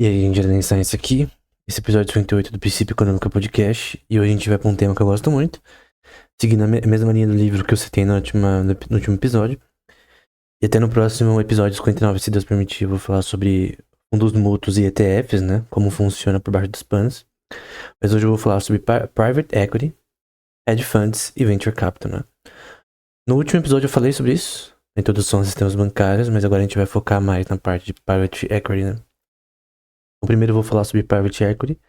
E aí, gente, Jardim Science aqui. Esse episódio 38 do Princípio Econômico Podcast. E hoje a gente vai pra um tema que eu gosto muito, seguindo a mesma linha do livro que eu citei no último episódio. E até no próximo episódio 59, se Deus permitir, eu vou falar sobre fundos mútuos e ETFs, né? Como funciona por baixo dos panos. Mas hoje eu vou falar sobre Private Equity, Hedge Funds e Venture Capital, né? No último episódio eu falei sobre isso, na introdução aos sistemas bancários, mas agora a gente vai focar mais na parte de Private Equity, né? Então, primeiro eu vou falar sobre Private Equity,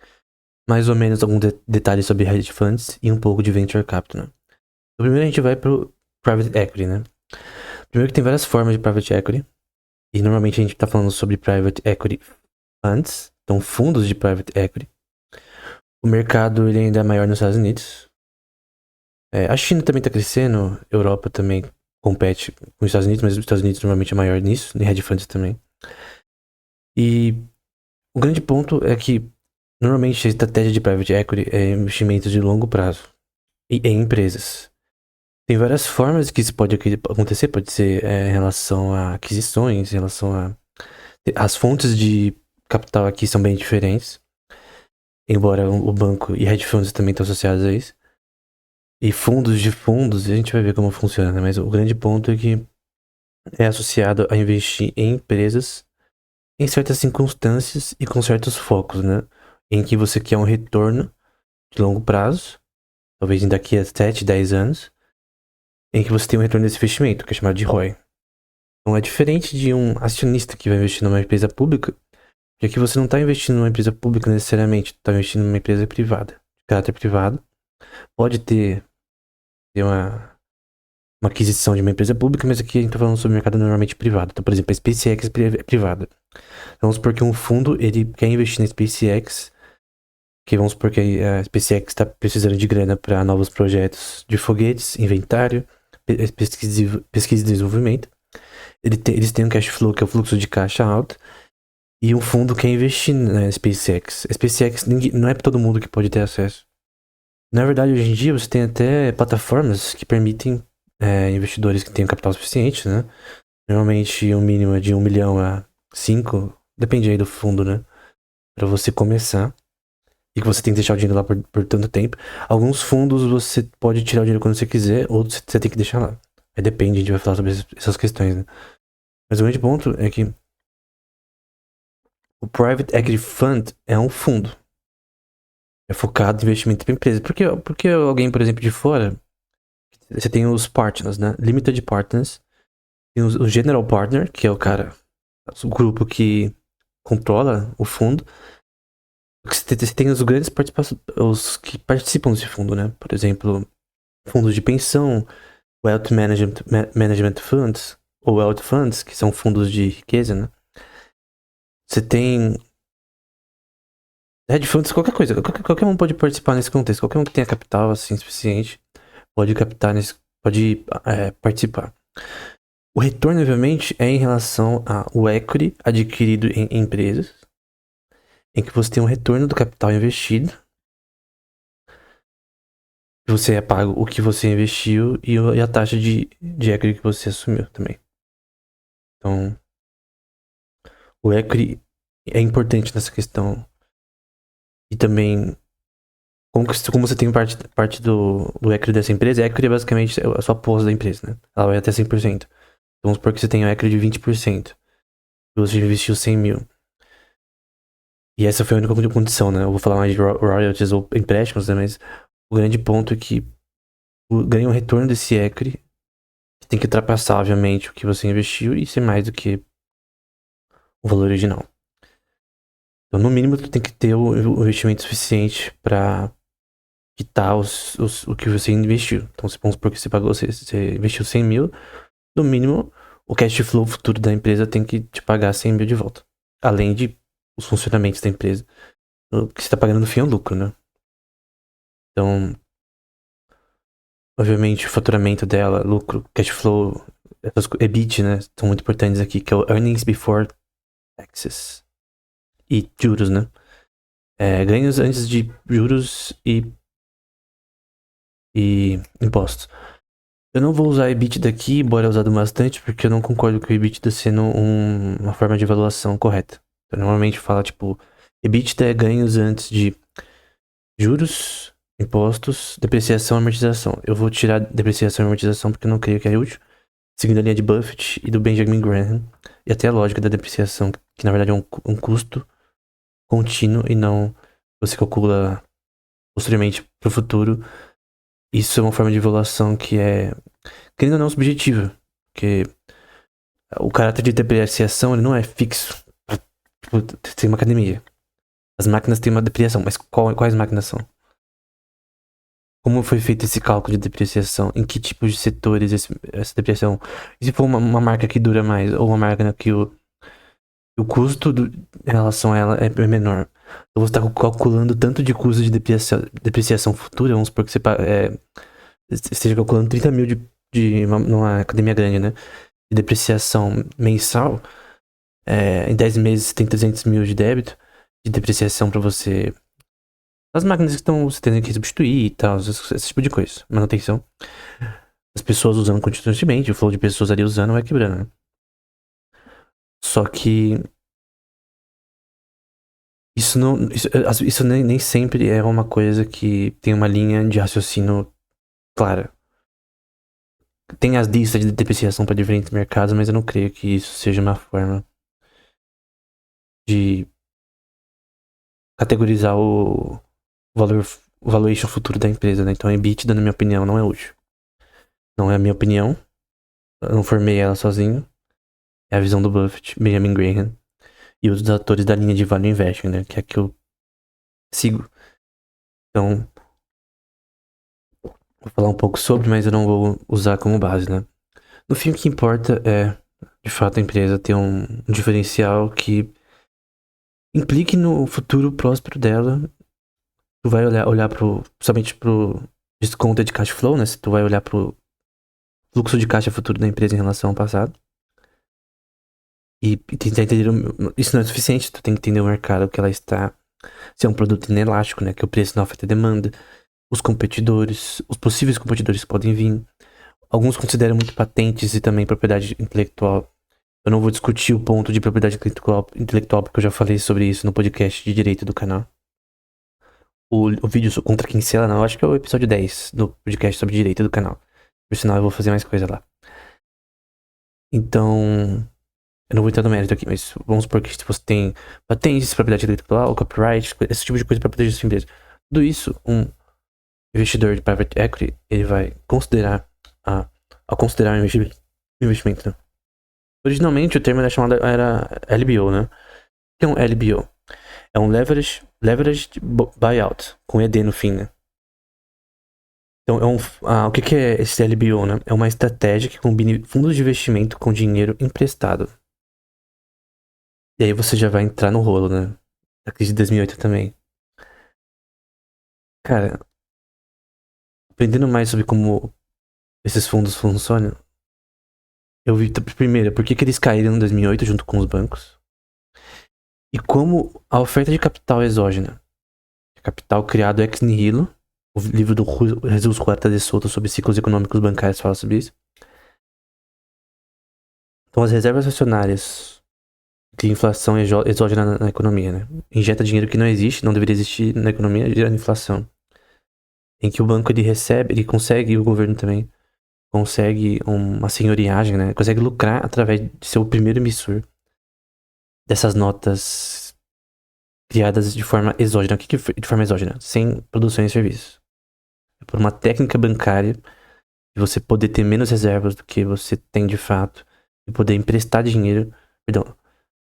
mais ou menos alguns detalhes sobre hedge funds e um pouco de venture capital, né? Então, primeiro a gente vai pro private equity, né? Primeiro que tem várias formas de private equity, e normalmente a gente tá falando sobre private equity funds, então fundos de private equity. O mercado ele ainda é maior nos Estados Unidos. A China também tá crescendo, a Europa também compete com os Estados Unidos, mas os Estados Unidos normalmente é maior nisso, em hedge funds também. E o grande ponto é que normalmente a estratégia de private equity é investimentos de longo prazo e em empresas. Tem várias formas que isso pode acontecer. Pode ser em relação a aquisições, em relação a... As fontes de capital aqui são bem diferentes. Embora o banco e hedge funds também estão associados a isso. E fundos de fundos, a gente vai ver como funciona, né? Mas o grande ponto é que é associado a investir em empresas em certas circunstâncias e com certos focos, né? Em que você quer um retorno de longo prazo, talvez daqui a 7, 10 anos, em que você tem um retorno desse investimento, que é chamado de ROI. Então é diferente de um acionista que vai investir numa empresa pública, já que você não está investindo numa empresa pública necessariamente, está investindo numa empresa privada, de caráter privado. Pode ter uma aquisição de uma empresa pública, mas aqui a gente está falando sobre o mercado normalmente privado. Então, por exemplo, a SpaceX é privada. Então, vamos supor que um fundo ele quer investir na SpaceX, que vamos supor que a SpaceX está precisando de grana para novos projetos de foguetes, inventário, pesquisa e desenvolvimento. Eles têm um cash flow, que é o fluxo de caixa alto, e um fundo quer investir na SpaceX. A SpaceX não é para todo mundo que pode ter acesso. Na verdade, hoje em dia, você tem até plataformas que permitem investidores que tenham capital suficiente, né? Normalmente, um mínimo é de 1 milhão a 5, depende aí do fundo, né? Para você começar. E que você tem que deixar o dinheiro lá por tanto tempo. Alguns fundos você pode tirar o dinheiro quando você quiser, outros você tem que deixar lá. Aí depende, a gente vai falar sobre essas questões, né? Mas o grande ponto é que o Private Equity Fund é um fundo. É focado em investimento em empresa. Porque alguém, por exemplo, de fora, você tem os partners, né? Limited Partners. Tem o General Partner, que é o cara, o grupo que controla o fundo. Você tem os grandes os que participam desse fundo, né? Por exemplo, fundos de pensão, Management Funds, ou Wealth Funds, que são fundos de riqueza, né? Você tem hedge funds, qualquer coisa. Qualquer um pode participar nesse contexto. Qualquer um que tenha capital assim suficiente pode participar. O retorno, obviamente, é em relação ao equity adquirido em empresas, em que você tem um retorno do capital investido. Você é pago o que você investiu e a taxa de equity que você assumiu também. Então, o equity é importante nessa questão. E também, como você tem parte do equity dessa empresa, a equity é basicamente a sua pós da empresa, né? Ela vai até 100%. Então, vamos supor que você tem um equity de 20%. E você investiu 100 mil. E essa foi a única condição, né? Eu vou falar mais de royalties ou empréstimos, né? Mas o grande ponto é que ganha um retorno desse equity que tem que ultrapassar, obviamente, o que você investiu e ser mais do que o valor original. Então, no mínimo, tu tem que ter o investimento suficiente para quitar o que você investiu. Então, vamos supor que você investiu 100 mil, no mínimo, o cash flow futuro da empresa tem que te pagar 100 mil de volta. Além de os funcionamentos da empresa. O que você está pagando no fim é o lucro, né? Então, obviamente, o faturamento dela, lucro, cash flow, EBIT, né? São muito importantes aqui, que é o Earnings Before Taxes. E juros, né? Ganhos antes de juros e impostos. Eu não vou usar EBITDA aqui, embora usado bastante, porque eu não concordo com o EBITDA sendo uma forma de avaliação correta. Então, normalmente fala, tipo, EBITDA é ganhos antes de juros, impostos, depreciação e amortização. Eu vou tirar depreciação e amortização porque eu não creio que é útil. Seguindo a linha de Buffett e do Benjamin Graham. E até a lógica da depreciação, que na verdade é um custo contínuo e não você calcula posteriormente para o futuro. Isso é uma forma de evaluação que é, querendo ou não, subjetiva. Porque o caráter de depreciação ele não é fixo. Tipo, tem uma academia. As máquinas têm uma depreciação, mas quais máquinas são? Como foi feito esse cálculo de depreciação? Em que tipo de setores essa depreciação? E se for uma marca que dura mais, ou uma marca que o custo em relação a ela é menor? Então você está calculando tanto de custo de depreciação futura, vamos supor que você esteja calculando 30 mil numa academia grande, né? De depreciação mensal. Em 10 meses você tem 300 mil de débito de depreciação para você. As máquinas que você tem que substituir e tal, esse tipo de coisa. Manutenção. As pessoas usando continuamente, o flow de pessoas ali usando vai quebrando, né? Só que isso nem sempre é uma coisa que tem uma linha de raciocínio clara. Tem as listas de depreciação para diferentes mercados, mas eu não creio que isso seja uma forma de categorizar o valor, o valuation futuro da empresa, né? Então a EBITDA, na minha opinião, não é útil. Não é a minha opinião. Eu não formei ela sozinho. É a visão do Buffett, Benjamin Graham e os atores da linha de Value Investing, né? Que é a que eu sigo. Então, vou falar um pouco sobre, mas eu não vou usar como base, né? No fim, o que importa é, de fato, a empresa ter um diferencial que implique no futuro próspero dela. Tu vai olhar somente pro desconto de cash flow, né? Se tu vai olhar pro fluxo de caixa futuro da empresa em relação ao passado. E tentar entender. Isso não é suficiente, tu tem que entender o mercado que ela está. Se é um produto inelástico, né? Que o preço não afeta a demanda. Os competidores, os possíveis competidores que podem vir. Alguns consideram muito patentes e também propriedade intelectual. Eu não vou discutir o ponto de propriedade intelectual porque eu já falei sobre isso no podcast de direito do canal. O vídeo contra quem sela, não, eu acho que é o episódio 10 do podcast sobre direito do canal. Por sinal, eu vou fazer mais coisa lá. Então, eu não vou entrar no mérito aqui, mas vamos supor que você tem patentes, propriedade intelectual, copyright, esse tipo de coisa para proteger sua empresa. Tudo isso, um investidor de private equity, ele vai considerar ao considerar um investimento, né? Originalmente o termo era LBO, né? O que é um LBO? É um leveraged buyout, com ED no fim, né? Então, o que é esse LBO, né? É uma estratégia que combine fundos de investimento com dinheiro emprestado. E aí você já vai entrar no rolo, né? Da crise de 2008 também. Cara, aprendendo mais sobre como esses fundos funcionam, eu vi, primeiro, por que eles caíram em 2008 junto com os bancos. E como a oferta de capital exógena, capital criado ex nihilo, o livro do Jesus Huerta de Soto sobre ciclos econômicos bancários fala sobre isso. Então as reservas acionárias de inflação exógena na economia, né? Injeta dinheiro que não existe, não deveria existir na economia, gera inflação. Em que o banco ele recebe, ele consegue, e o governo também, consegue uma senhoriagem, né? Consegue lucrar através de ser o primeiro emissor dessas notas criadas de forma exógena. O que é de forma exógena? Sem produção e serviços. É por uma técnica bancária de você poder ter menos reservas do que você tem de fato e poder emprestar dinheiro. Perdão,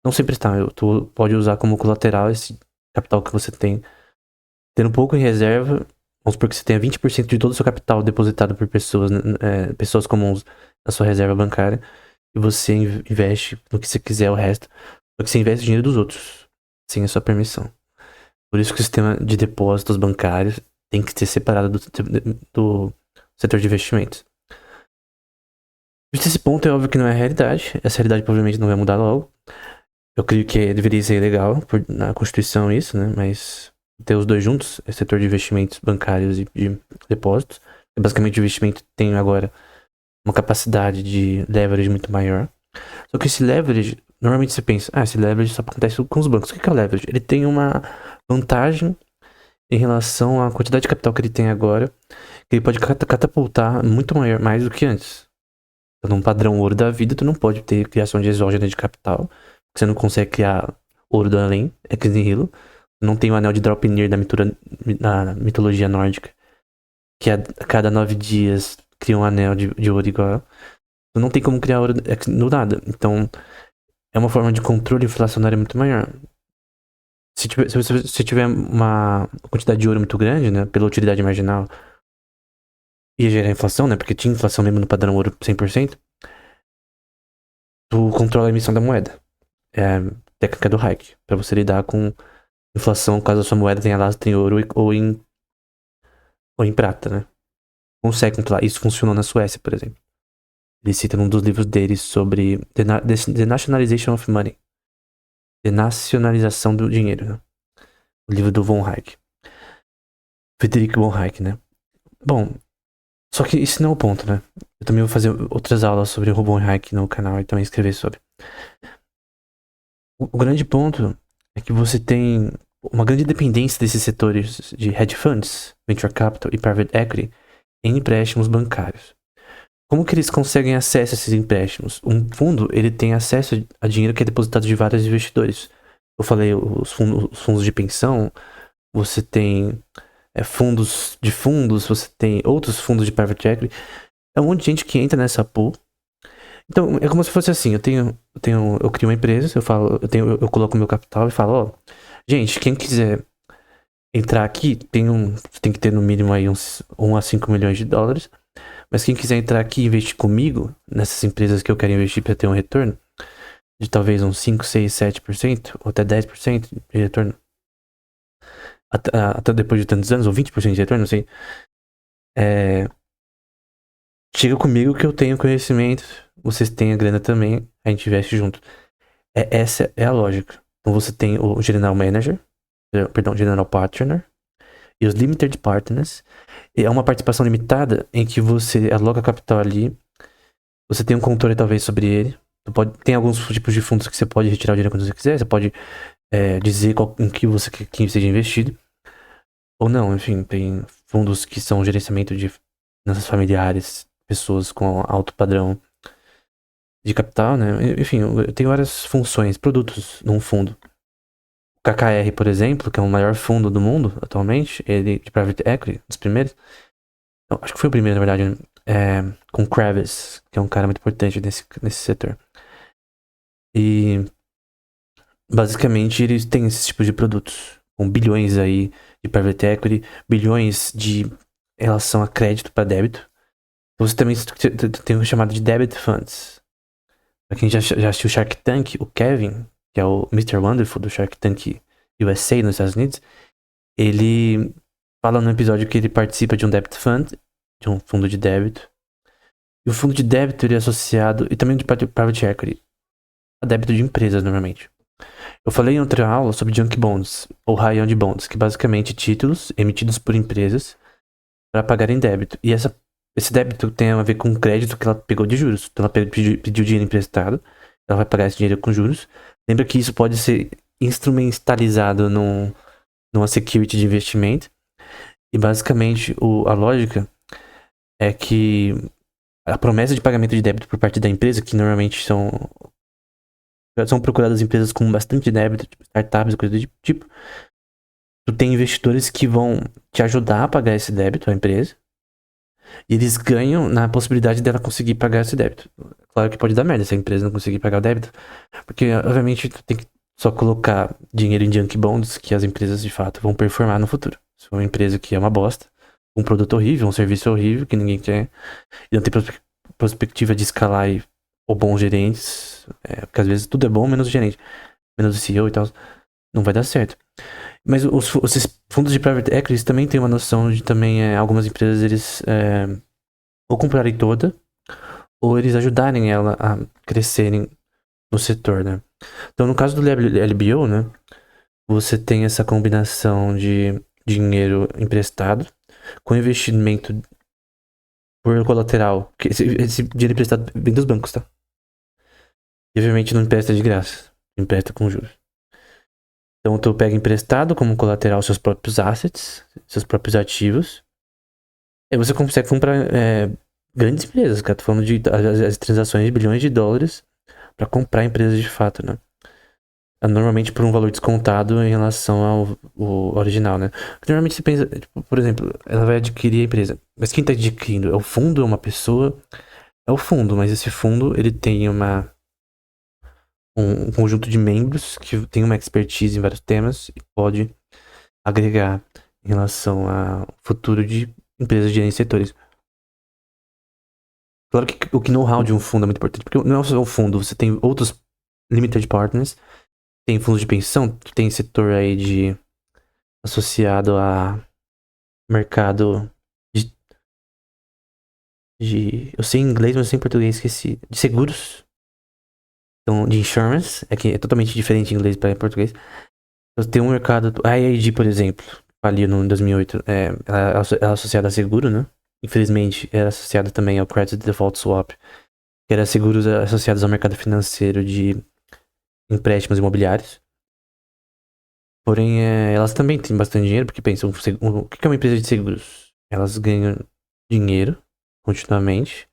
não se emprestar, tu pode usar como colateral esse capital que você tem. Tendo pouco em reserva, vamos supor que você tenha 20% de todo o seu capital depositado por pessoas comuns na sua reserva bancária e você investe no que você quiser o resto, só que você investe o dinheiro dos outros, sem a sua permissão. Por isso que o sistema de depósitos bancários tem que ser separado do setor de investimentos. Visto esse ponto, é óbvio que não é a realidade. Essa realidade provavelmente não vai mudar logo. Eu creio que deveria ser legal na Constituição isso, né? Mas ter os dois juntos, é setor de investimentos bancários e de depósitos. Basicamente o investimento tem agora uma capacidade de leverage muito maior. Só que esse leverage, normalmente você pensa, esse leverage só acontece com os bancos. O que é o leverage? Ele tem uma vantagem em relação à quantidade de capital que ele tem agora, que ele pode catapultar muito maior, mais do que antes. Então, num padrão ouro da vida, tu não pode ter criação de exógena de capital, você não consegue criar ouro do além, ex nihilo. Não tem o anel de Draupnir na mitologia nórdica, que a cada 9 dias cria um anel de ouro igual. Tu não tem como criar ouro do nada. Então, é uma forma de controle inflacionário muito maior. Se você tiver uma quantidade de ouro muito grande, né, pela utilidade marginal, ia gerar inflação, né, porque tinha inflação mesmo no padrão ouro 100%, tu controla a emissão da moeda. É a técnica do Hayek, para você lidar com inflação caso a sua moeda tenha lastro em ouro ou em prata, né. Consegue controlar. Isso funcionou na Suécia, por exemplo. Ele cita num dos livros dele sobre The Nationalization of Money. Denacionalização do dinheiro, né? O livro do Von Hayek. Friedrich von Hayek, né? Bom, só que isso não é o ponto, né? Eu também vou fazer outras aulas sobre o von Hayek no canal e também escrever sobre. O grande ponto é que você tem uma grande dependência desses setores de hedge funds, venture capital e private equity em empréstimos bancários. Como que eles conseguem acesso a esses empréstimos? Um fundo, ele tem acesso a dinheiro que é depositado de vários investidores. Eu falei os fundos de pensão, você tem fundos de fundos, você tem outros fundos de private equity. É um monte de gente que entra nessa pool. Então, é como se fosse assim, eu crio uma empresa, eu coloco meu capital e falo, gente, quem quiser entrar aqui, tem que ter no mínimo aí uns 1 a 5 milhões de dólares. Mas quem quiser entrar aqui e investir comigo, nessas empresas que eu quero investir para ter um retorno, de talvez uns 5, 6, 7%, ou até 10% de retorno, até depois de tantos anos, ou 20% de retorno, não sei. Chega comigo que eu tenho conhecimento, vocês têm a grana também, a gente investe junto. Essa é a lógica. Então você tem o General Manager, General Partner, e os Limited Partners. E é uma participação limitada em que você aloca capital ali, você tem um controle talvez sobre ele. Tem alguns tipos de fundos que você pode retirar o dinheiro quando você quiser, você pode dizer em que você quer que seja investido. Ou não, enfim, tem fundos que são gerenciamento de finanças familiares, pessoas com alto padrão de capital, né? Enfim, tem várias funções, produtos num fundo. O KKR, por exemplo, que é o maior fundo do mundo atualmente, ele de private equity, dos primeiros. Não, acho que foi o primeiro, na verdade, com Kravis, que é um cara muito importante nesse setor. E basicamente eles têm esses tipos de produtos, com bilhões aí de private equity, bilhões de relação a crédito para débito. Você também tem o chamado de debit funds. Pra quem já assistiu Shark Tank, o Kevin, que é o Mr. Wonderful do Shark Tank USA nos Estados Unidos, ele fala no episódio que ele participa de um debit fund, de um fundo de débito. E o fundo de débito ele é associado, e também de private equity, a débito de empresas normalmente. Eu falei em outra aula sobre junk bonds, ou high yield bonds, que basicamente títulos emitidos por empresas para pagarem débito. E esse débito tem a ver com o crédito que ela pegou de juros. Então ela pediu dinheiro emprestado, ela vai pagar esse dinheiro com juros. Lembra que isso pode ser instrumentalizado numa security de investimento. E basicamente a lógica é que a promessa de pagamento de débito por parte da empresa, que normalmente são procuradas empresas com bastante débito, tipo startups e coisas do tipo, tu tem investidores que vão te ajudar a pagar esse débito, a empresa, e eles ganham na possibilidade dela conseguir pagar esse débito. Claro que pode dar merda se a empresa não conseguir pagar o débito, porque obviamente tu tem que só colocar dinheiro em junk bonds que as empresas de fato vão performar no futuro. Se for uma empresa que é uma bosta, um produto horrível, um serviço horrível que ninguém quer, e não tem perspectiva de escalar ou bons gerentes, porque às vezes tudo é bom menos o gerente, menos o CEO e tal, não vai dar certo. Mas esses fundos de private equity também têm uma noção de também algumas empresas eles ou comprarem toda ou eles ajudarem ela a crescerem no setor, né? Então no caso do LBO, né, você tem essa combinação de dinheiro emprestado com investimento por colateral, que esse dinheiro emprestado vem dos bancos, tá? E obviamente não empresta de graça, empresta com juros. Então tu pega emprestado como colateral seus próprios assets, seus próprios ativos. Aí você consegue comprar grandes empresas, cara. Tô falando de as transações de bilhões de dólares pra comprar empresas de fato, né? Normalmente por um valor descontado em relação ao original, né? Porque normalmente você pensa, tipo, por exemplo, ela vai adquirir a empresa. Mas quem tá adquirindo? É o fundo, é uma pessoa? É o fundo, mas esse fundo, ele tem um conjunto de membros que tem uma expertise em vários temas e pode agregar em relação ao futuro de empresas de N setores. Claro que o know-how de um fundo é muito importante, porque não é só o fundo, você tem outros limited partners, tem fundos de pensão, tem setor aí associado a mercado eu sei em inglês, mas eu sei em português, esqueci, de seguros, então de insurance, que é totalmente diferente em inglês para português. Tem um mercado, a IAG, por exemplo, faliu no 2008, ela é associada a seguro, né? Infelizmente, era associada também ao Credit Default Swap, que era seguros associados ao mercado financeiro de empréstimos imobiliários. Porém, elas também têm bastante dinheiro, porque pensam, o que é uma empresa de seguros? Elas ganham dinheiro continuamente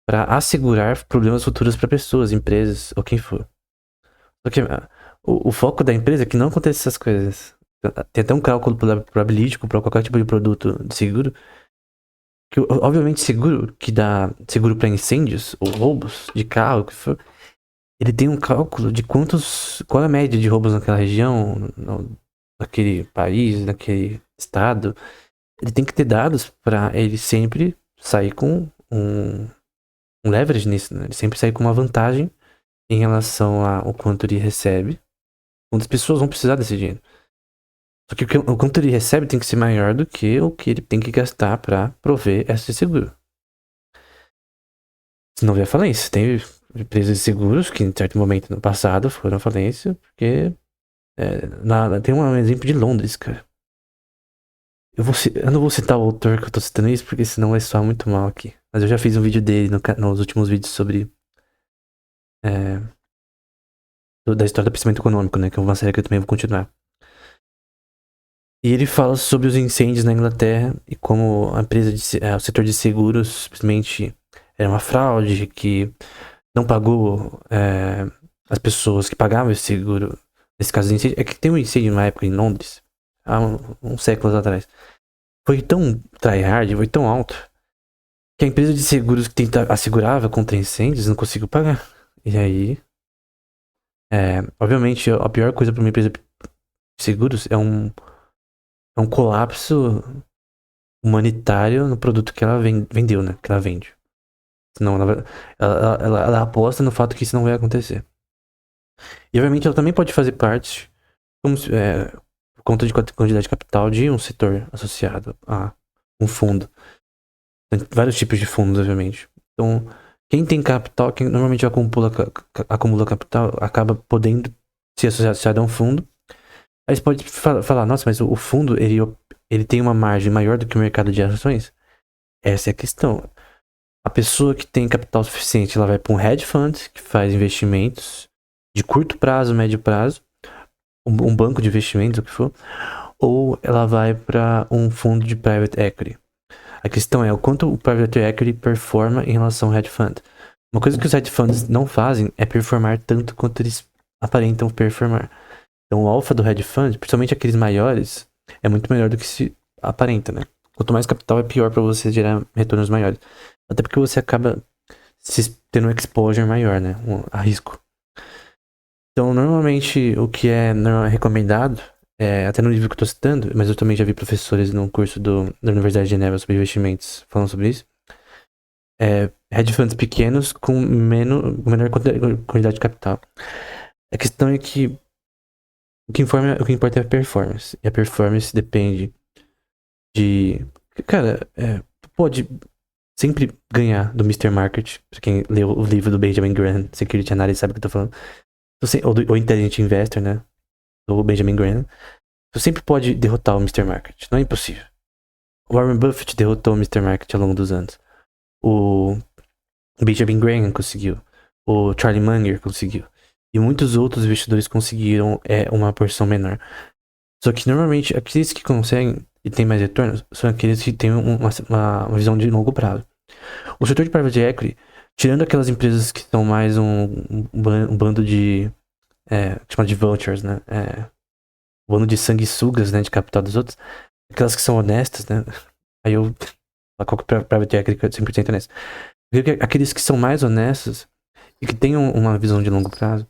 para assegurar problemas futuros para pessoas, empresas ou quem for. Só que o foco da empresa é que não aconteça essas coisas. Tem até um cálculo probabilístico para qualquer tipo de produto de seguro. Que, obviamente, seguro que dá seguro para incêndios ou roubos de carro, o que for, ele tem um cálculo de qual é a média de roubos naquela região, naquele país, naquele estado. Ele tem que ter dados para ele sempre sair com um leverage nisso, né? Ele sempre sair com uma vantagem em relação ao quanto ele recebe. Quantas pessoas vão precisar desse dinheiro. Só que o quanto ele recebe tem que ser maior do que o que ele tem que gastar para prover esse seguro. Senão vier falência. Tem empresas de seguros que em certo momento no passado foram falência, porque tem um exemplo de Londres, cara. Eu não vou citar o autor que eu tô citando isso, porque senão vai soar muito mal aqui. Mas eu já fiz um vídeo dele nos últimos vídeos sobre da história do pensamento econômico, né? Que é uma série que eu também vou continuar. E ele fala sobre os incêndios na Inglaterra e como a empresa o setor de seguros simplesmente era uma fraude, que não pagou as pessoas que pagavam esse seguro. Nesse caso de incêndio, é que tem um incêndio numa época em Londres, há uns séculos atrás. Foi tão tryhard, foi tão alto, que a empresa de seguros que assegurava contra incêndios não conseguiu pagar. E aí, obviamente, a pior coisa para uma empresa de seguros é um colapso humanitário no produto que ela vendeu, né? Que ela vende. Senão ela aposta no fato que isso não vai acontecer. E obviamente ela também pode fazer parte, por conta de quantidade de capital, de um setor associado a um fundo. Tem vários tipos de fundos, obviamente. Então, quem tem capital, quem normalmente acumula capital, acaba podendo se associar a um fundo. Aí você pode falar, nossa, mas o fundo, ele tem uma margem maior do que o mercado de ações? Essa é a questão. A pessoa que tem capital suficiente, ela vai para um hedge fund, que faz investimentos de curto prazo, médio prazo, um banco de investimentos, o que for, ou ela vai para um fundo de private equity. A questão é o quanto o private equity performa em relação ao hedge fund. Uma coisa que os hedge funds não fazem é performar tanto quanto eles aparentam performar. Então o alfa do hedge fund, principalmente aqueles maiores, é muito melhor do que se aparenta, né? Quanto mais capital é pior para você gerar retornos maiores. Até porque você acaba tendo um exposure maior, né? A risco. Então, normalmente, o que é recomendado, até no livro que eu tô citando, mas eu também já vi professores num curso da Universidade de Genebra sobre investimentos falando sobre isso, hedge funds pequenos com menor quantidade de capital. A questão é que o que importa é a performance. E a performance depende de... Cara, pode sempre ganhar do Mr. Market. Pra quem leu o livro do Benjamin Graham, Security Analysis, sabe o que eu tô falando. Ou Intelligent Investor, né? Do Benjamin Graham. Você sempre pode derrotar o Mr. Market. Não é impossível. O Warren Buffett derrotou o Mr. Market ao longo dos anos. O Benjamin Graham conseguiu. o Charlie Munger conseguiu. E muitos outros investidores conseguiram uma porção menor. Só que normalmente aqueles que conseguem e têm mais retornos são aqueles que têm uma visão de longo prazo. O setor de private equity, tirando aquelas empresas que são mais um bando de que chama de vultures, né? Um bando de sanguessugas, né? De capital dos outros. Aquelas que são honestas, né? Aí eu qual que é private equity 100% honesto. Aqueles que são mais honestos e que têm uma visão de longo prazo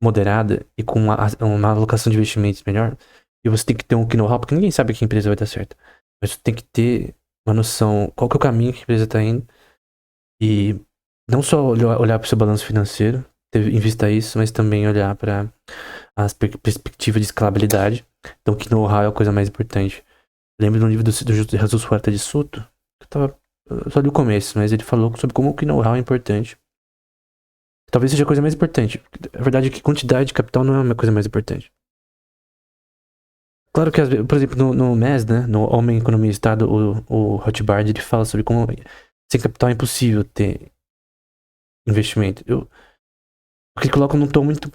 moderada e com uma alocação de investimentos melhor, e você tem que ter um know-how, porque ninguém sabe que a empresa vai dar certo. Mas você tem que ter uma noção qual que é o caminho que a empresa está indo e não só olhar para o seu balanço financeiro, investir isso, mas também olhar para as perspectivas de escalabilidade. Então, que know-how é a coisa mais importante. Lembro de um livro do Jesus Huerta de Soto, que eu só li o começo, mas ele falou sobre como que know-how é importante. Talvez seja a coisa mais importante. A verdade é que quantidade de capital não é a coisa mais importante. Claro que, por exemplo, no MES, né, no Homem, Economia e Estado, o Rothbard, ele fala sobre como sem capital é impossível ter investimento. Porque ele coloca num tom muito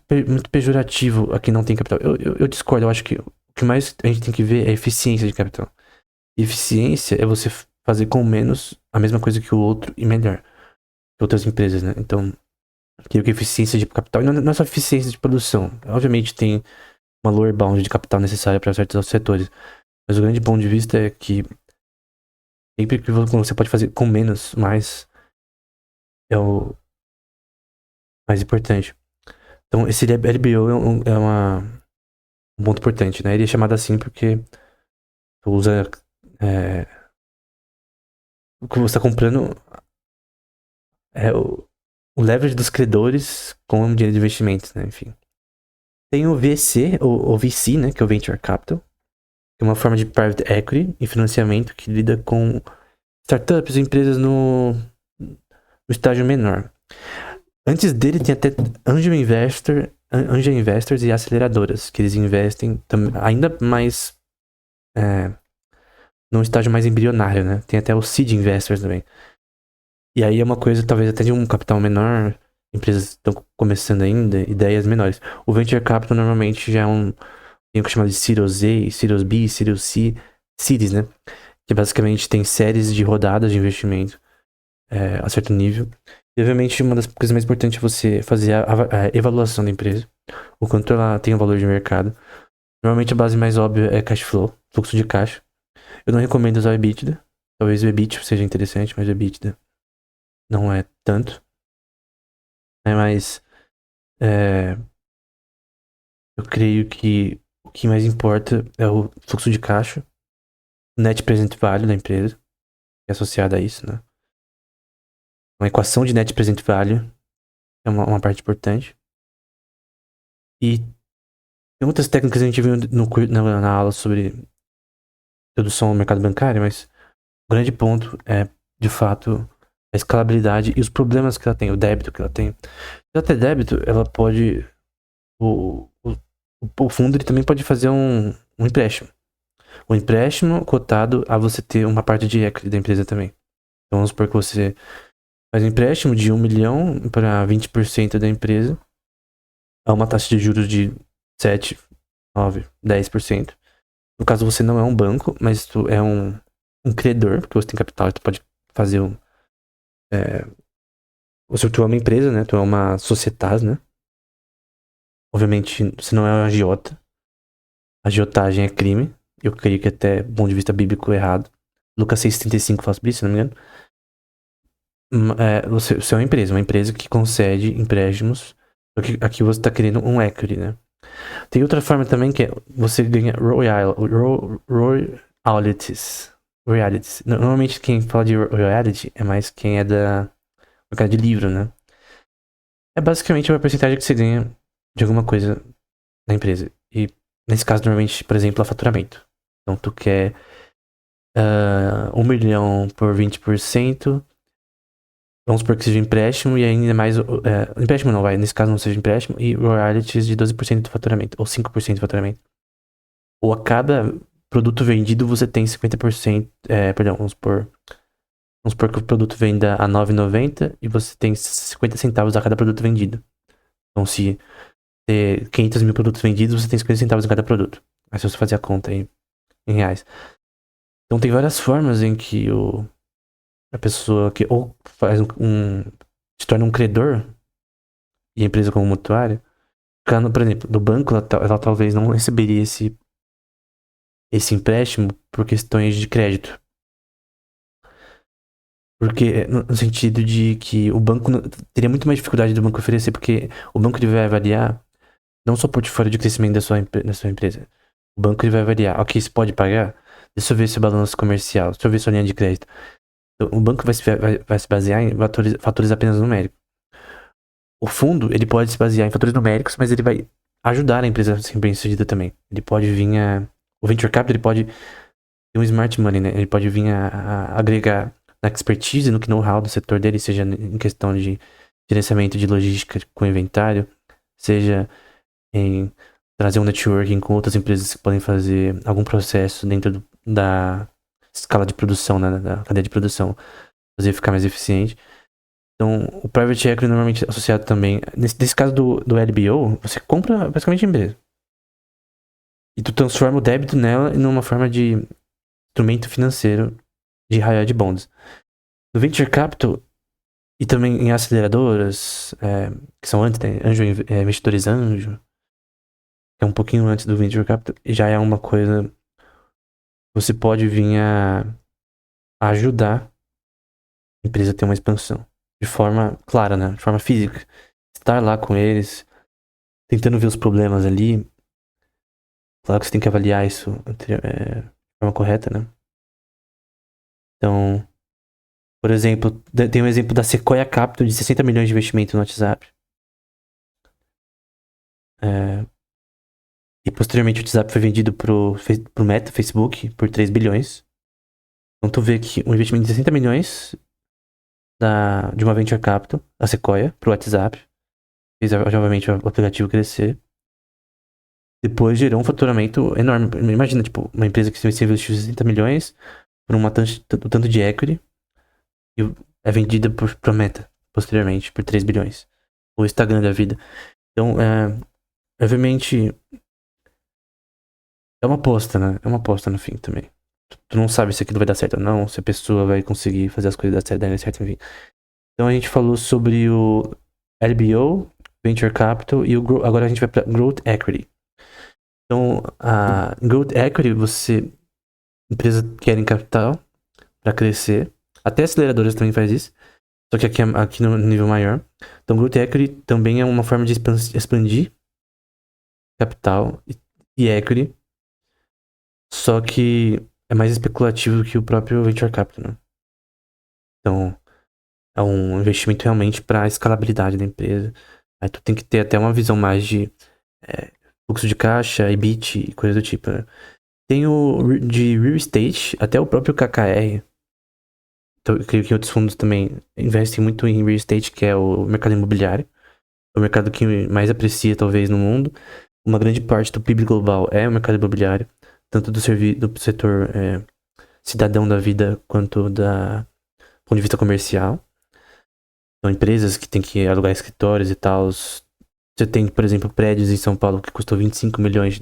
pejorativo a quem não tem capital. Eu discordo, eu acho que o que mais a gente tem que ver é a eficiência de capital. E eficiência é você fazer com menos a mesma coisa que o outro e melhor que outras empresas, né? Então, que eficiência de capital, e não é só eficiência de produção. Obviamente tem uma lower bound de capital necessária para certos setores. Mas o grande ponto de vista é que sempre que você pode fazer com menos, mais é o mais importante. Então, esse LBO um ponto importante, né? Ele é chamado assim porque usa o que você está comprando o leverage dos credores com o dinheiro de investimentos, né? Enfim. Tem o VC, ou VC, né? Que é o Venture Capital. Que é uma forma de private equity e financiamento que lida com startups e empresas no estágio menor. Antes dele tem até angel investors e aceleradoras, que eles investem ainda mais num estágio mais embrionário, né? Tem até os seed investors também. E aí é uma coisa talvez até de um capital menor, empresas estão começando ainda, ideias menores. O venture capital normalmente já tem o que chama de Series A, Series B, Series C, Series, né? Que basicamente tem séries de rodadas de investimento a certo nível. E obviamente uma das coisas mais importantes é você fazer a avaliação da empresa, o quanto ela tem um valor de mercado. Normalmente a base mais óbvia é cash flow, fluxo de caixa. Eu não recomendo usar o EBITDA, talvez o EBIT seja interessante, mas o EBITDA não é tanto. Mas eu creio que o que mais importa é o fluxo de caixa, o net present value da empresa, que é associado a isso, né? Uma equação de net present value é uma parte importante. E tem outras técnicas que a gente viu na aula sobre introdução ao mercado bancário, mas o grande ponto é, de fato, a escalabilidade e os problemas que ela tem, o débito que ela tem. Se ela tem débito, ela pode... O fundo ele também pode fazer um empréstimo. Um empréstimo cotado a você ter uma parte de equity da empresa também. Então vamos supor que você faz um empréstimo de 1 milhão para 20% da empresa a uma taxa de juros de 7, 9, 10%. No caso, você não é um banco, mas tu é um credor, porque você tem capital e tu pode fazer tu é uma empresa, né? Tu é uma societas, né? Obviamente, você não é um agiota. Agiotagem é crime. Eu creio que até, do ponto de vista bíblico, é errado. Lucas 6,35 fala sobre isso, se não me engano. Você é uma empresa que concede empréstimos. Aqui você está querendo um equity, né? Tem outra forma também que é você ganha royalties. Normalmente quem fala de royalty é mais quem é da mercado de livro, né? É basicamente uma porcentagem que você ganha de alguma coisa na empresa. E nesse caso, normalmente, por exemplo, é faturamento. Então tu quer 1 milhão por 20%. Vamos supor que seja empréstimo e ainda mais... empréstimo não vai, nesse caso não seja empréstimo. E royalties de 12% do faturamento. Ou 5% do faturamento. Ou a cada produto vendido você tem 50%... vamos supor... Vamos supor que o produto venda a R$ 9,90 e você tem 50 centavos a cada produto vendido. Então, se ter 500 mil produtos vendidos, você tem 50 centavos em cada produto. Aí se você fazer a conta aí em reais. Então, tem várias formas em que a pessoa que ou faz se torna um credor e a empresa como mutuária, por exemplo, do banco, ela talvez não receberia esse empréstimo por questões de crédito. Porque, no sentido de que o banco teria muito mais dificuldade do banco oferecer, porque o banco ele vai avaliar não só o portfólio de crescimento da sua empresa. O banco ele vai avaliar, ok, você pode pagar? Deixa eu ver seu balanço comercial, deixa eu ver sua linha de crédito. Então, o banco vai se basear em fatores apenas numéricos. O fundo, ele pode se basear em fatores numéricos, mas ele vai ajudar a empresa a ser bem-sucedida também. Ele pode vir o Venture Capital, ele pode ter um smart money, né? Ele pode vir a agregar na expertise, no know-how do setor dele, seja em questão de gerenciamento de logística com inventário, seja em trazer um networking com outras empresas que podem fazer algum processo dentro da escala de produção, né, da cadeia de produção, fazer ficar mais eficiente. Então, o private equity normalmente é associado também, nesse caso do LBO, você compra basicamente a empresa. E tu transforma o débito nela em uma forma de instrumento financeiro de high yield bonds. No venture capital e também em aceleradoras, que são antes, né, investidores anjo, que é um pouquinho antes do venture capital, já é uma coisa você pode vir a ajudar a empresa a ter uma expansão de forma clara, né, de forma física. Estar lá com eles, tentando ver os problemas ali. Claro que você tem que avaliar isso de forma correta, né? Então, por exemplo, tem um exemplo da Sequoia Capital de 60 milhões de investimento no WhatsApp. E posteriormente o WhatsApp foi vendido pro Meta, Facebook, por 3 bilhões. Então tu vê que um investimento de 60 milhões de uma venture capital, a Sequoia, pro WhatsApp, fez obviamente o aplicativo crescer. Depois gerou um faturamento enorme. Imagina, tipo, uma empresa que se investiu 60 milhões por tanto de equity e é vendida pro Meta, posteriormente, por 3 bilhões. O Instagram da vida. Então, obviamente, é uma aposta, né? É uma aposta no fim também. Tu não sabe se aquilo vai dar certo ou não, se a pessoa vai conseguir fazer as coisas darem certo, enfim. Então a gente falou sobre o LBO, Venture Capital, e agora a gente vai para Growth Equity. Então, a Growth Equity, empresa querem capital para crescer. Até aceleradoras também faz isso, só que aqui no nível maior. Então, Growth Equity também é uma forma de expandir capital e equity, só que é mais especulativo do que o próprio Venture Capital, né? Então, é um investimento realmente para a escalabilidade da empresa. Aí tu tem que ter até uma visão mais de fluxo de caixa, EBIT e coisa do tipo, né? Tem o de real estate, até o próprio KKR. Então, eu creio que outros fundos também investem muito em real estate, que é o mercado imobiliário. É o mercado que mais aprecia, talvez, no mundo. Uma grande parte do PIB global é o mercado imobiliário, tanto do setor cidadão da vida, quanto do ponto de vista comercial. São empresas que têm que alugar escritórios e tal. Você tem, por exemplo, prédios em São Paulo que custou 25 milhões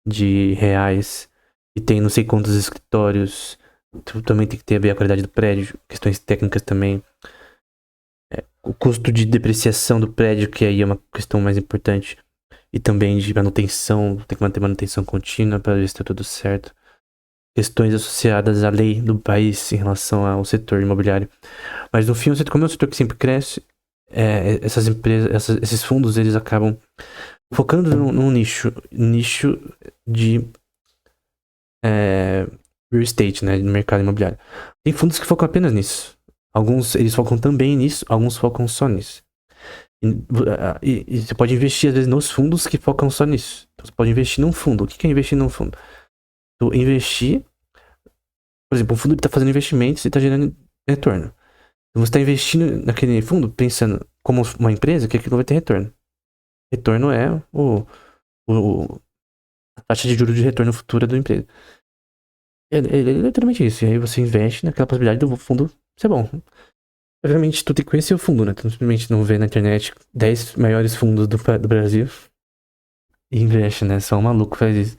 de reais e tem não sei quantos escritórios. Tu também tem que ter a ver a qualidade do prédio, questões técnicas também. O custo de depreciação do prédio, que aí é uma questão mais importante. E também de manutenção, tem que manter manutenção contínua para ver se está tudo certo. Questões associadas à lei do país em relação ao setor imobiliário. Mas no fim, como é um setor que sempre cresce, essas empresas, esses fundos, eles acabam focando num nicho de real estate, né, no mercado imobiliário. Tem fundos que focam apenas nisso. Alguns, eles focam também nisso, alguns focam só nisso. E você pode investir, às vezes, nos fundos que focam só nisso. Então, você pode investir num fundo. O que é investir num fundo? Tu investir, por exemplo, um fundo está fazendo investimentos e está gerando retorno. Então, você está investindo naquele fundo pensando como uma empresa que aquilo vai ter retorno. Retorno é a taxa de juros de retorno futura da empresa. É literalmente isso. E aí você investe naquela possibilidade do fundo ser bom. Obviamente, tu tem que conhecer o fundo, né? Tu simplesmente não vê na internet 10 maiores fundos do Brasil e investe, né? Só um maluco faz isso.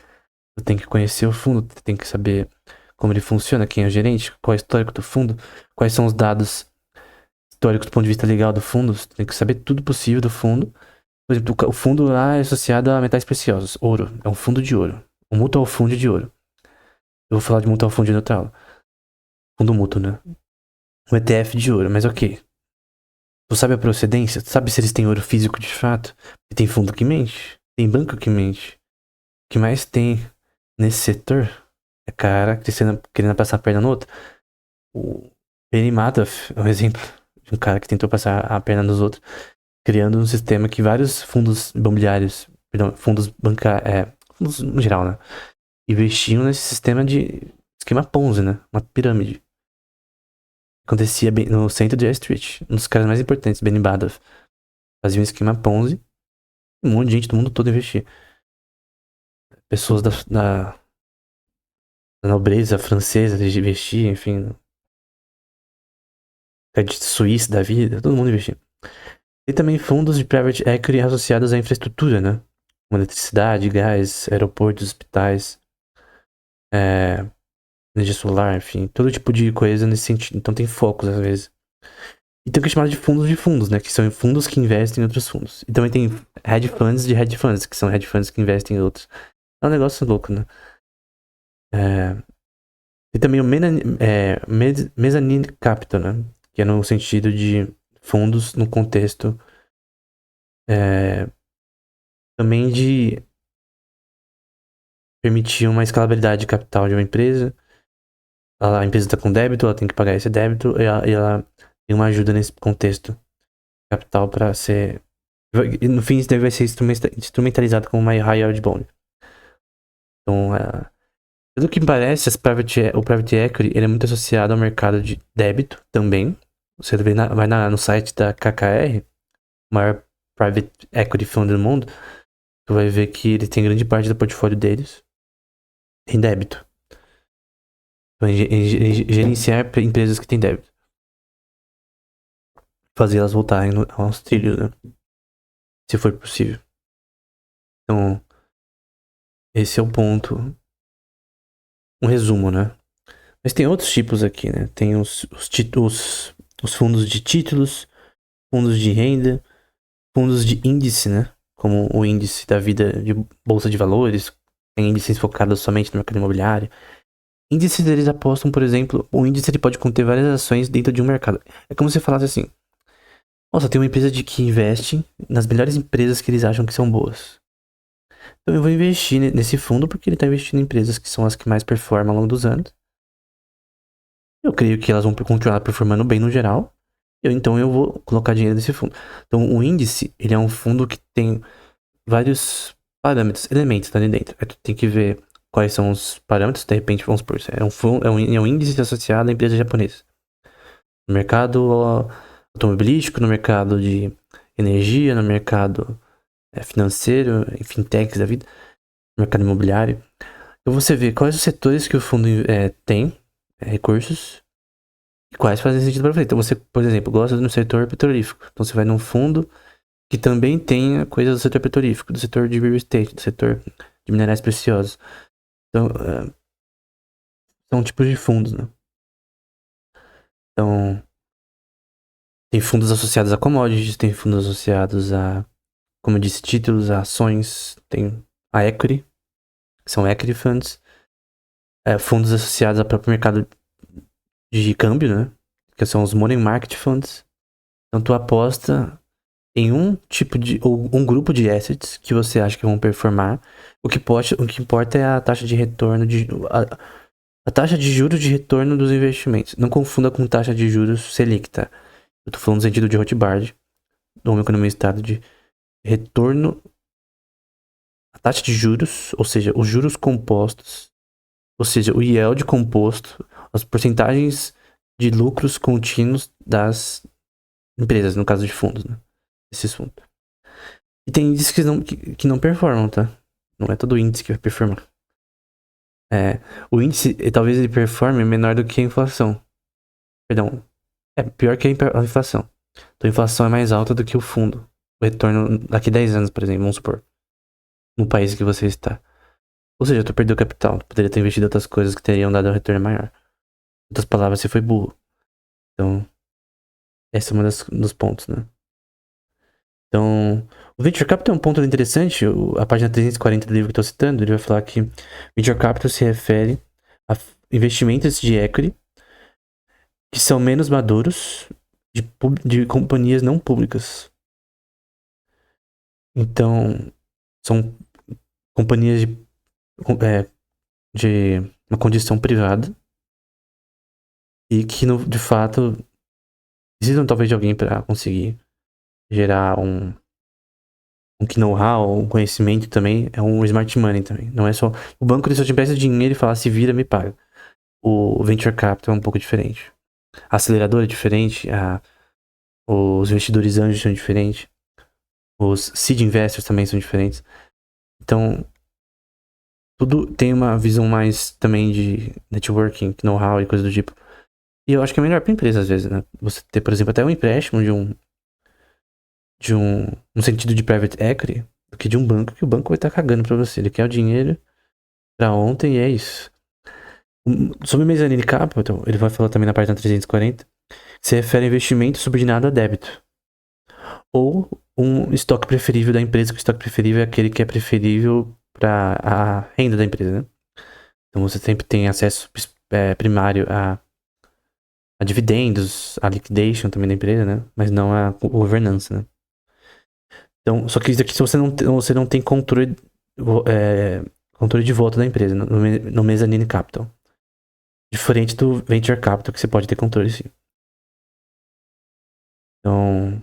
Tu tem que conhecer o fundo, tu tem que saber como ele funciona, quem é o gerente, qual é o histórico do fundo, quais são os dados históricos do ponto de vista legal do fundo. Tu tem que saber tudo possível do fundo. Por exemplo, o fundo lá é associado a metais preciosos. Ouro. É um fundo de ouro. Um mutual fund de ouro. Eu vou falar de mutual fund neutral. Fundo mútuo, né? Um ETF de ouro, mas ok. Tu sabe a procedência? Tu sabe se eles têm ouro físico de fato? E tem fundo que mente? Tem banco que mente? O que mais tem nesse setor é cara querendo passar a perna no outro. O Benny Madoff é um exemplo de um cara que tentou passar a perna nos outros, criando um sistema que vários fundos imobiliários, perdão, fundos bancários, fundos no geral, né? Investiam nesse sistema de esquema Ponzi, né? Uma pirâmide. Acontecia bem no centro de Wall Street. Um dos caras mais importantes, Benny Madoff, fazia um esquema Ponzi. Um monte de gente do mundo todo investia. Pessoas da nobreza francesa investiam, enfim. Credit Suisse da vida, todo mundo investia. E também fundos de private equity associados à infraestrutura, né? Como eletricidade, gás, aeroportos, hospitais, energia solar, enfim, todo tipo de coisa nesse sentido. Então tem focos às vezes. E tem o que é chamado de fundos, né? Que são fundos que investem em outros fundos. E também tem hedge funds, que são hedge funds que investem em outros. É um negócio louco, né? E também o mezzanine capital, né? Que é no sentido de fundos no contexto também de permitir uma escalabilidade de capital de uma empresa. A empresa está com débito, ela tem que pagar esse débito e ela tem uma ajuda nesse contexto capital para ser. E no fim, isso vai ser instrumentalizado como uma high yield bond. Então, pelo que me parece, o private equity ele é muito associado ao mercado de débito também. Você vai no site da KKR, o maior private equity fund do mundo, tu vai ver que ele tem grande parte do portfólio deles em débito. Então, gerenciar empresas que têm débito. Fazer elas voltarem aos trilhos, né? Se for possível. Então, esse é o ponto. Um resumo, né? Mas tem outros tipos aqui, né? Tem os fundos de títulos, fundos de renda, fundos de índice, né? Como o índice da vida de bolsa de valores. Tem índices focados somente no mercado imobiliário. Índices, eles apostam, por exemplo, o índice ele pode conter várias ações dentro de um mercado. É como se falasse assim: nossa, tem uma empresa que investe nas melhores empresas que eles acham que são boas. Então eu vou investir nesse fundo porque ele está investindo em empresas que são as que mais performam ao longo dos anos. Eu creio que elas vão continuar performando bem no geral. Então eu vou colocar dinheiro nesse fundo. Então o índice, ele é um fundo que tem vários parâmetros, elementos ali dentro. Aí tu tem que ver quais são os parâmetros. De repente, vamos supor, é um índice associado a empresas japonesas. No mercado automobilístico, no mercado de energia, no mercado financeiro, em fintechs da vida, no mercado imobiliário. Então você vê quais os setores que o fundo tem recursos e quais fazem sentido para você. Então você, por exemplo, gosta do setor petrolífero. Então você vai num fundo que também tenha coisas do setor petrolífero, do setor de real estate, do setor de minerais preciosos. Então, são tipos de fundos, né? Então, tem fundos associados a commodities, tem fundos associados a, como eu disse, títulos, a ações, tem a equity, que são equity funds, fundos associados ao próprio mercado de câmbio, né? Que são os money market funds. Então, tu aposta em um tipo de, ou um grupo de assets que você acha que vão performar. O que importa é a taxa de retorno, a taxa de juros de retorno dos investimentos. Não confunda com taxa de juros Selic, tá? Eu tô falando no sentido de Rothbard, do Homem Economia Estado, de retorno, a taxa de juros, ou seja, os juros compostos, ou seja, o yield composto, as porcentagens de lucros contínuos das empresas, no caso de fundos, né? Esses fundos. E tem índices que não performam, tá? Não é todo índice que vai performar. O índice, talvez ele performe menor do que a inflação. Perdão, pior que a inflação. Então a inflação é mais alta do que o fundo. O retorno daqui 10 anos, por exemplo, vamos supor. No país que você está. Ou seja, tu perdeu capital. Tu poderia ter investido em outras coisas que teriam dado um retorno maior. Em outras palavras, você foi burro. Então, esse é um dos pontos, né? Então, o Venture Capital é um ponto interessante. A página 340 do livro que eu estou citando, ele vai falar que Venture Capital se refere a investimentos de equity que são menos maduros de companhias não públicas. Então, são companhias de uma condição privada e que, de fato, precisam talvez de alguém para conseguir gerar um know-how, um conhecimento também, é um smart money também. Não é só... O banco ele só te empresta dinheiro e fala, se vira, me paga. O Venture Capital é um pouco diferente. A aceleradora é diferente, os investidores anjos são diferentes, os seed investors também são diferentes. Então, tudo tem uma visão mais também de networking, know-how e coisa do tipo. E eu acho que é melhor pra empresa, às vezes, né? Você ter, por exemplo, até um empréstimo de um sentido de private equity do que de um banco, que o banco vai estar cagando pra você. Ele quer o dinheiro pra ontem e é isso. Sobre mezzanine capital, ele vai falar também na página 340, se refere a investimento subordinado a débito. Ou um estoque preferível da empresa, que o estoque preferível é aquele que é preferível para a renda da empresa, né? Então você sempre tem acesso primário a dividendos, a liquidation também da empresa, né? Mas não a governança, né? Então, só que isso aqui você não tem controle de volta da empresa no mezzanine capital. Diferente do venture capital, que você pode ter controle sim. Então,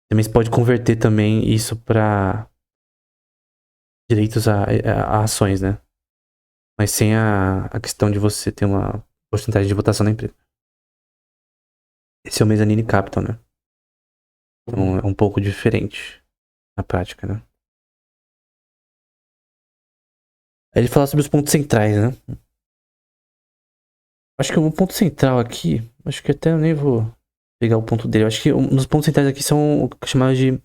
também você pode converter também isso para direitos a ações, né? Mas sem a questão de você ter uma porcentagem de votação na empresa. Esse é o mezzanine capital, né? Então é um pouco diferente na prática, né? Aí ele fala sobre os pontos centrais, né? Acho que o ponto central aqui, acho que até eu nem vou pegar o ponto dele. Eu acho que um dos pontos centrais aqui são o que é chamado de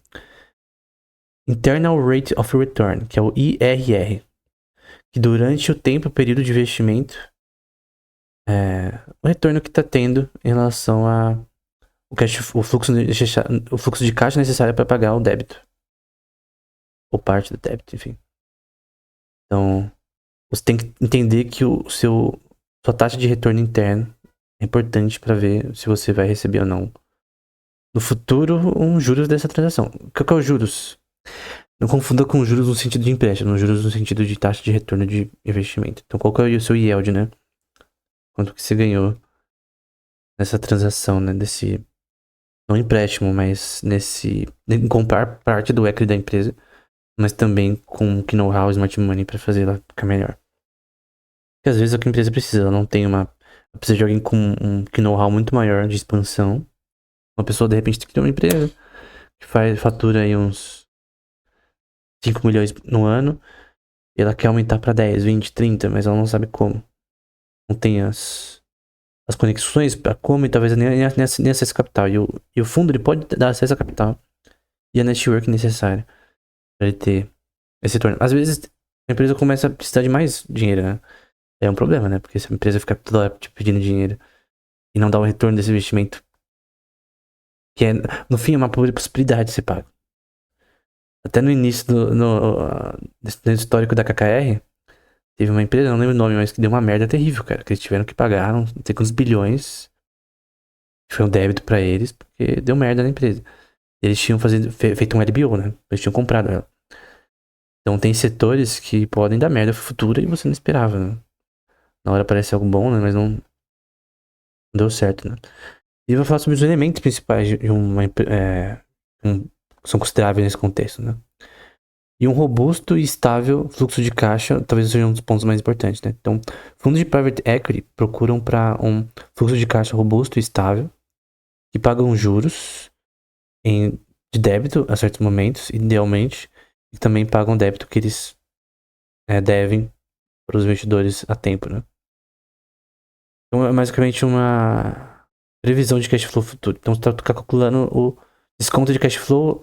Internal Rate of Return, que é o IRR. Que durante o período de investimento, o retorno que está tendo em relação o fluxo de caixa necessário para pagar o débito. Ou parte do débito, enfim. Então, você tem que entender que sua taxa de retorno interno é importante para ver se você vai receber ou não no futuro um juros dessa transação. O que é os juros? Não confunda com juros no sentido de empréstimo, juros no sentido de taxa de retorno de investimento. Então, qual que é o seu yield, né? Quanto que você ganhou nessa transação, né? Não empréstimo, mas em comprar parte do equity da empresa, mas também com know-how, smart money para fazer ela ficar melhor. Porque às vezes é o que a empresa precisa, ela não tem precisa de alguém com um know-how muito maior de expansão. Uma pessoa de repente tem que ter uma empresa que fatura aí uns 5 milhões no ano, e ela quer aumentar para 10, 20, 30, mas ela não sabe como. Não tem as conexões para como, e talvez nem acesso a capital. E o fundo ele pode dar acesso a capital e a network necessária para ele ter esse retorno. Às vezes a empresa começa a precisar de mais dinheiro, né? É um problema, né? Porque se a empresa ficar toda hora te pedindo dinheiro e não dá o retorno desse investimento, que no fim é uma possibilidade de ser pago. Até no início do histórico da KKR, teve uma empresa, não lembro o nome, mas que deu uma merda terrível, cara. Que eles tiveram que pagar, não sei quantos bilhões. Foi um débito pra eles, porque deu merda na empresa. Eles tinham feito um LBO, né? Eles tinham comprado ela. Então tem setores que podem dar merda futura e você não esperava, né? Na hora parece algo bom, né? Mas não deu certo, né? E eu vou falar sobre os elementos principais de que são consideráveis nesse contexto, né? E um robusto e estável fluxo de caixa talvez seja um dos pontos mais importantes, né? Então, fundos de private equity procuram para um fluxo de caixa robusto e estável, que pagam juros de débito a certos momentos, idealmente, e também pagam débito que eles devem para os investidores a tempo, né? Então é basicamente uma previsão de cash flow futuro. Então você está calculando o desconto de cash flow,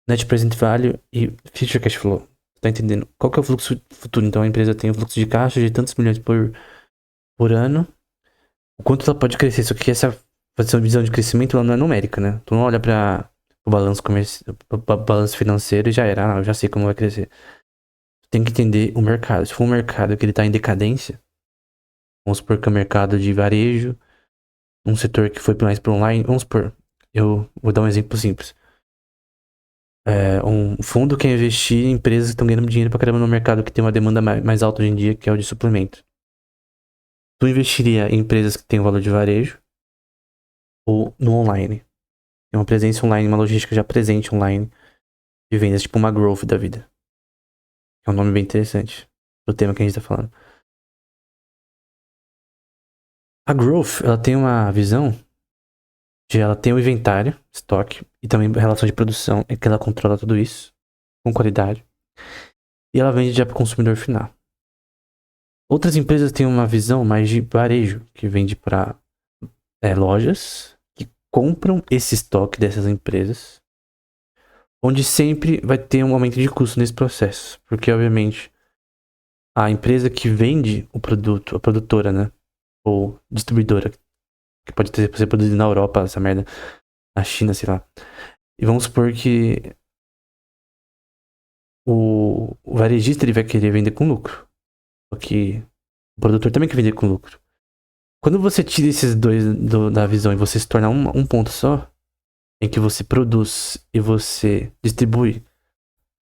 net present value e future cash flow. Tá entendendo? Qual que é o fluxo futuro? Então a empresa tem um fluxo de caixa de tantos milhões por ano. O quanto ela pode crescer? Só que essa visão de crescimento ela não é numérica, né? Tu não olha para o balanço comercial, balanço financeiro e já era. Ah, eu já sei como vai crescer. Tu tem que entender o mercado. Se for um mercado que ele tá em decadência, vamos supor que é o mercado de varejo, um setor que foi mais para online, vamos supor, eu vou dar um exemplo simples. Um fundo quer investir em empresas que estão ganhando dinheiro pra caramba no mercado que tem uma demanda mais alta hoje em dia, que é o de suplemento. Tu investiria em empresas que têm um valor de varejo ou no online? Tem uma presença online, uma logística já presente online de vendas, tipo uma growth da vida. É um nome bem interessante do tema que a gente tá falando. A growth, ela tem uma visão de ela tem o inventário, estoque, e também relação de produção, é que ela controla tudo isso com qualidade. E ela vende já para o consumidor final. Outras empresas têm uma visão mais de varejo, que vende para lojas que compram esse estoque dessas empresas, onde sempre vai ter um aumento de custo nesse processo, porque obviamente a empresa que vende o produto, a produtora, né, ou distribuidora, que pode ser produzido na Europa, essa merda, na China, sei lá. E vamos supor que o varejista ele vai querer vender com lucro, porque o produtor também quer vender com lucro. Quando você tira esses dois da visão e você se torna um ponto só, em que você produz e você distribui,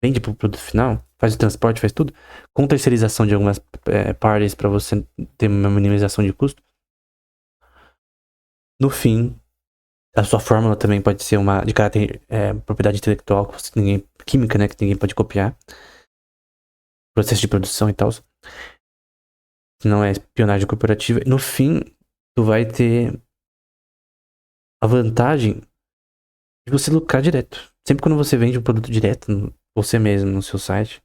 vende para o produto final, faz o transporte, faz tudo, com terceirização de algumas partes para você ter uma minimização de custo, no fim, a sua fórmula também pode ser uma de caráter propriedade intelectual, química, né, que ninguém pode copiar, processo de produção e tal, não é espionagem corporativa. No fim, tu vai ter a vantagem de você lucrar direto. Sempre quando você vende um produto direto, você mesmo, no seu site,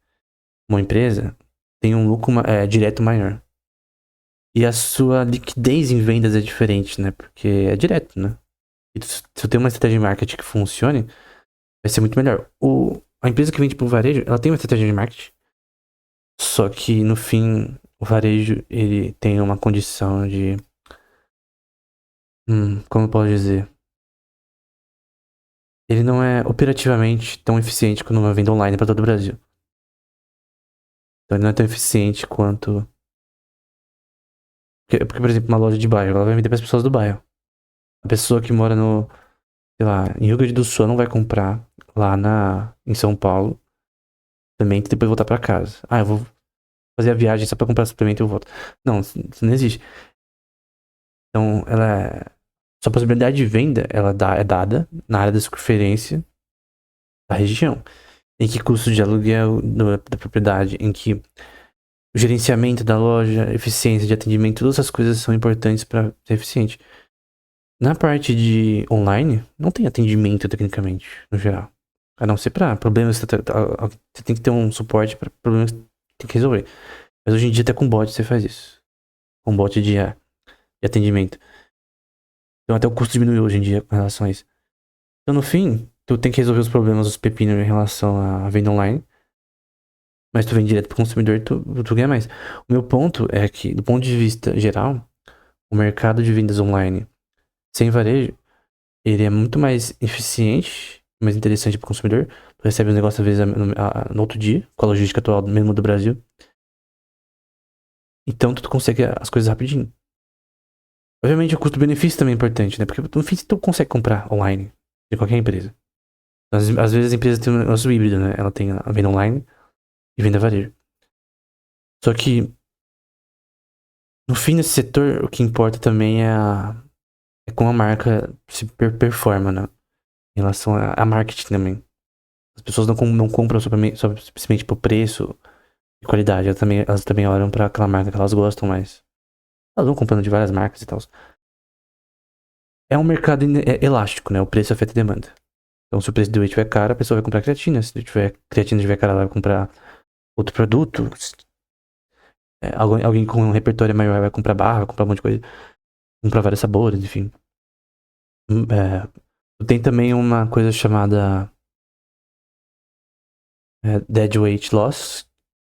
uma empresa, tem um lucro direto maior. E a sua liquidez em vendas é diferente, né? Porque é direto, né? E se eu tenho uma estratégia de marketing que funcione, vai ser muito melhor. A empresa que vende pro varejo, ela tem uma estratégia de marketing. Só que, no fim, o varejo, ele tem uma condição de... como eu posso dizer? Ele não é operativamente tão eficiente quanto uma venda online para todo o Brasil. Então ele não é tão eficiente quanto... Porque, por exemplo, uma loja de bairro, ela vai vender para as pessoas do bairro. A pessoa que mora sei lá, em Rio Grande do Sul não vai comprar lá em São Paulo suplemento e depois voltar para casa. Ah, eu vou fazer a viagem só para comprar suplemento e eu volto. Não, isso não existe. Então, sua possibilidade de venda, é dada na área da circunferência da região. Em que custo de aluguel da propriedade, em que o gerenciamento da loja, eficiência de atendimento, todas essas coisas são importantes para ser eficiente. Na parte de online, não tem atendimento tecnicamente, no geral. A não ser para problemas, você tem que ter um suporte para problemas que tem que resolver. Mas hoje em dia até com bot você faz isso. Com bot de atendimento. Então até o custo diminuiu hoje em dia com relação a isso. Então no fim, tu tem que resolver os problemas dos pepinos em relação à venda online. Mas tu vende direto pro consumidor e tu ganha mais. O meu ponto é que, do ponto de vista geral, o mercado de vendas online sem varejo, ele é muito mais eficiente, mais interessante pro consumidor. Tu recebe os negócios às vezes no outro dia, com a logística atual mesmo do Brasil. Então tu consegue as coisas rapidinho. Obviamente o custo-benefício também é importante, né? Porque no fim tu consegue comprar online de qualquer empresa. Às vezes a empresa tem um negócio híbrido, né? Ela tem a venda online e venda varejo. Só que no fim desse setor, o que importa também é como a marca se performa, né? Em relação a marketing também. As pessoas não compram só simplesmente por preço e qualidade. Elas também olham pra aquela marca que elas gostam mais. Elas vão comprando de várias marcas e tal. É um mercado elástico, né? O preço afeta a demanda. Então, se o preço do whey estiver caro, a pessoa vai comprar creatina. Se creatina estiver cara, ela vai comprar outro produto. Alguém com um repertório maior vai comprar barra, vai comprar um monte de coisa. Comprar vários sabores, enfim. Tem também uma coisa chamada dead weight loss,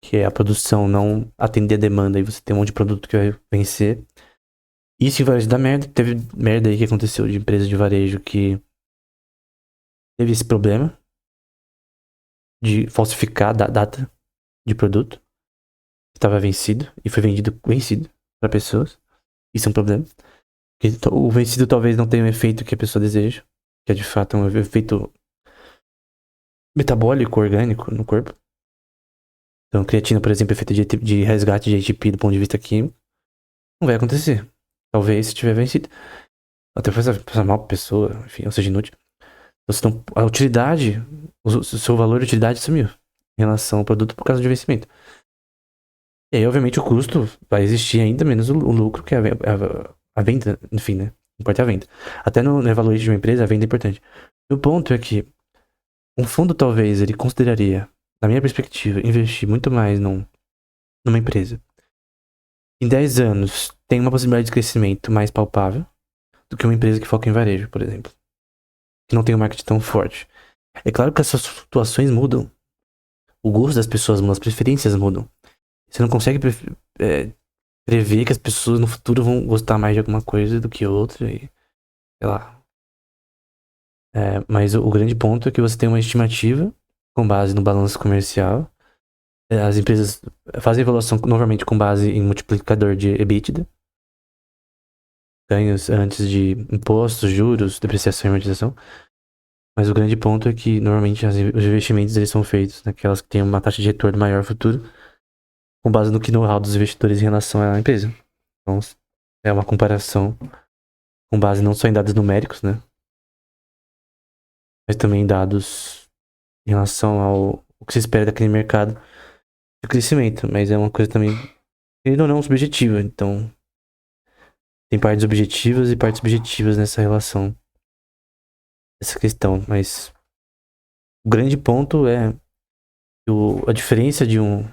que é a produção não atender a demanda e você tem um monte de produto que vai vencer. Isso em varejo dá merda. Teve merda aí que aconteceu de empresa de varejo que teve esse problema de falsificar a data de produto que estava vencido e foi vendido vencido para pessoas. Isso é um problema. Porque o vencido talvez não tenha o efeito que a pessoa deseja, que é de fato um efeito metabólico, orgânico no corpo. Então, creatina, por exemplo, efeito de resgate de ATP do ponto de vista químico, não vai acontecer. Talvez se tiver vencido. Até faz mal pra pessoa, enfim, ou seja, inútil. Então, a utilidade, o seu valor de utilidade sumiu em relação ao produto por causa de vencimento. E aí, obviamente, o custo vai existir ainda, menos o lucro, que é a venda, enfim, né? Não importa a venda. Até no evaluation de uma empresa, a venda é importante. O ponto é que um fundo, talvez, ele consideraria, na minha perspectiva, investir muito mais numa empresa. Em 10 anos, tem uma possibilidade de crescimento mais palpável do que uma empresa que foca em varejo, por exemplo. Que não tem um marketing tão forte. É claro que essas flutuações mudam. O gosto das pessoas mudam, as preferências mudam. Você não consegue prever que as pessoas no futuro vão gostar mais de alguma coisa do que outra e sei lá. Mas o grande ponto é que você tem uma estimativa com base no balanço comercial. As empresas fazem evaluação normalmente com base em multiplicador de EBITDA. Ganhos antes de impostos, juros, depreciação e amortização. Mas o grande ponto é que normalmente os investimentos eles são feitos naquelas que têm uma taxa de retorno maior no futuro, com base no que know-how dos investidores em relação à empresa. Então, é uma comparação com base não só em dados numéricos, né? Mas também em dados em relação ao que se espera daquele mercado de crescimento. Mas é uma coisa também, querendo ou não, subjetiva. Então, tem partes objetivas e partes subjetivas nessa relação, essa questão. Mas o grande ponto é a diferença de um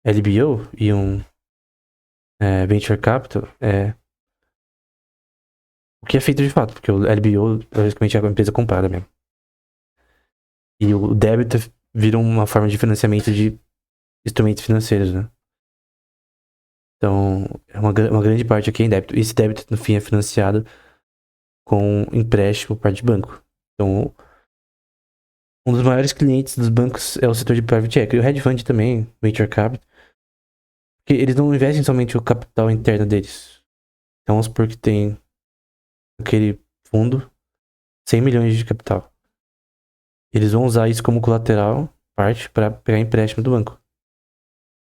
LBO e um Venture Capital é o que é feito de fato, porque o LBO basicamente é uma empresa comprada mesmo. E o débito vira uma forma de financiamento de instrumentos financeiros, né? Então, é uma grande parte aqui é em débito. E esse débito, no fim, é financiado com empréstimo por parte de banco. Então, um dos maiores clientes dos bancos é o setor de private equity. O hedge fund também, venture capital. Porque eles não investem somente o capital interno deles. Então, vamos supor que tem aquele fundo 100 milhões de capital. Eles vão usar isso como colateral, parte, para pegar empréstimo do banco.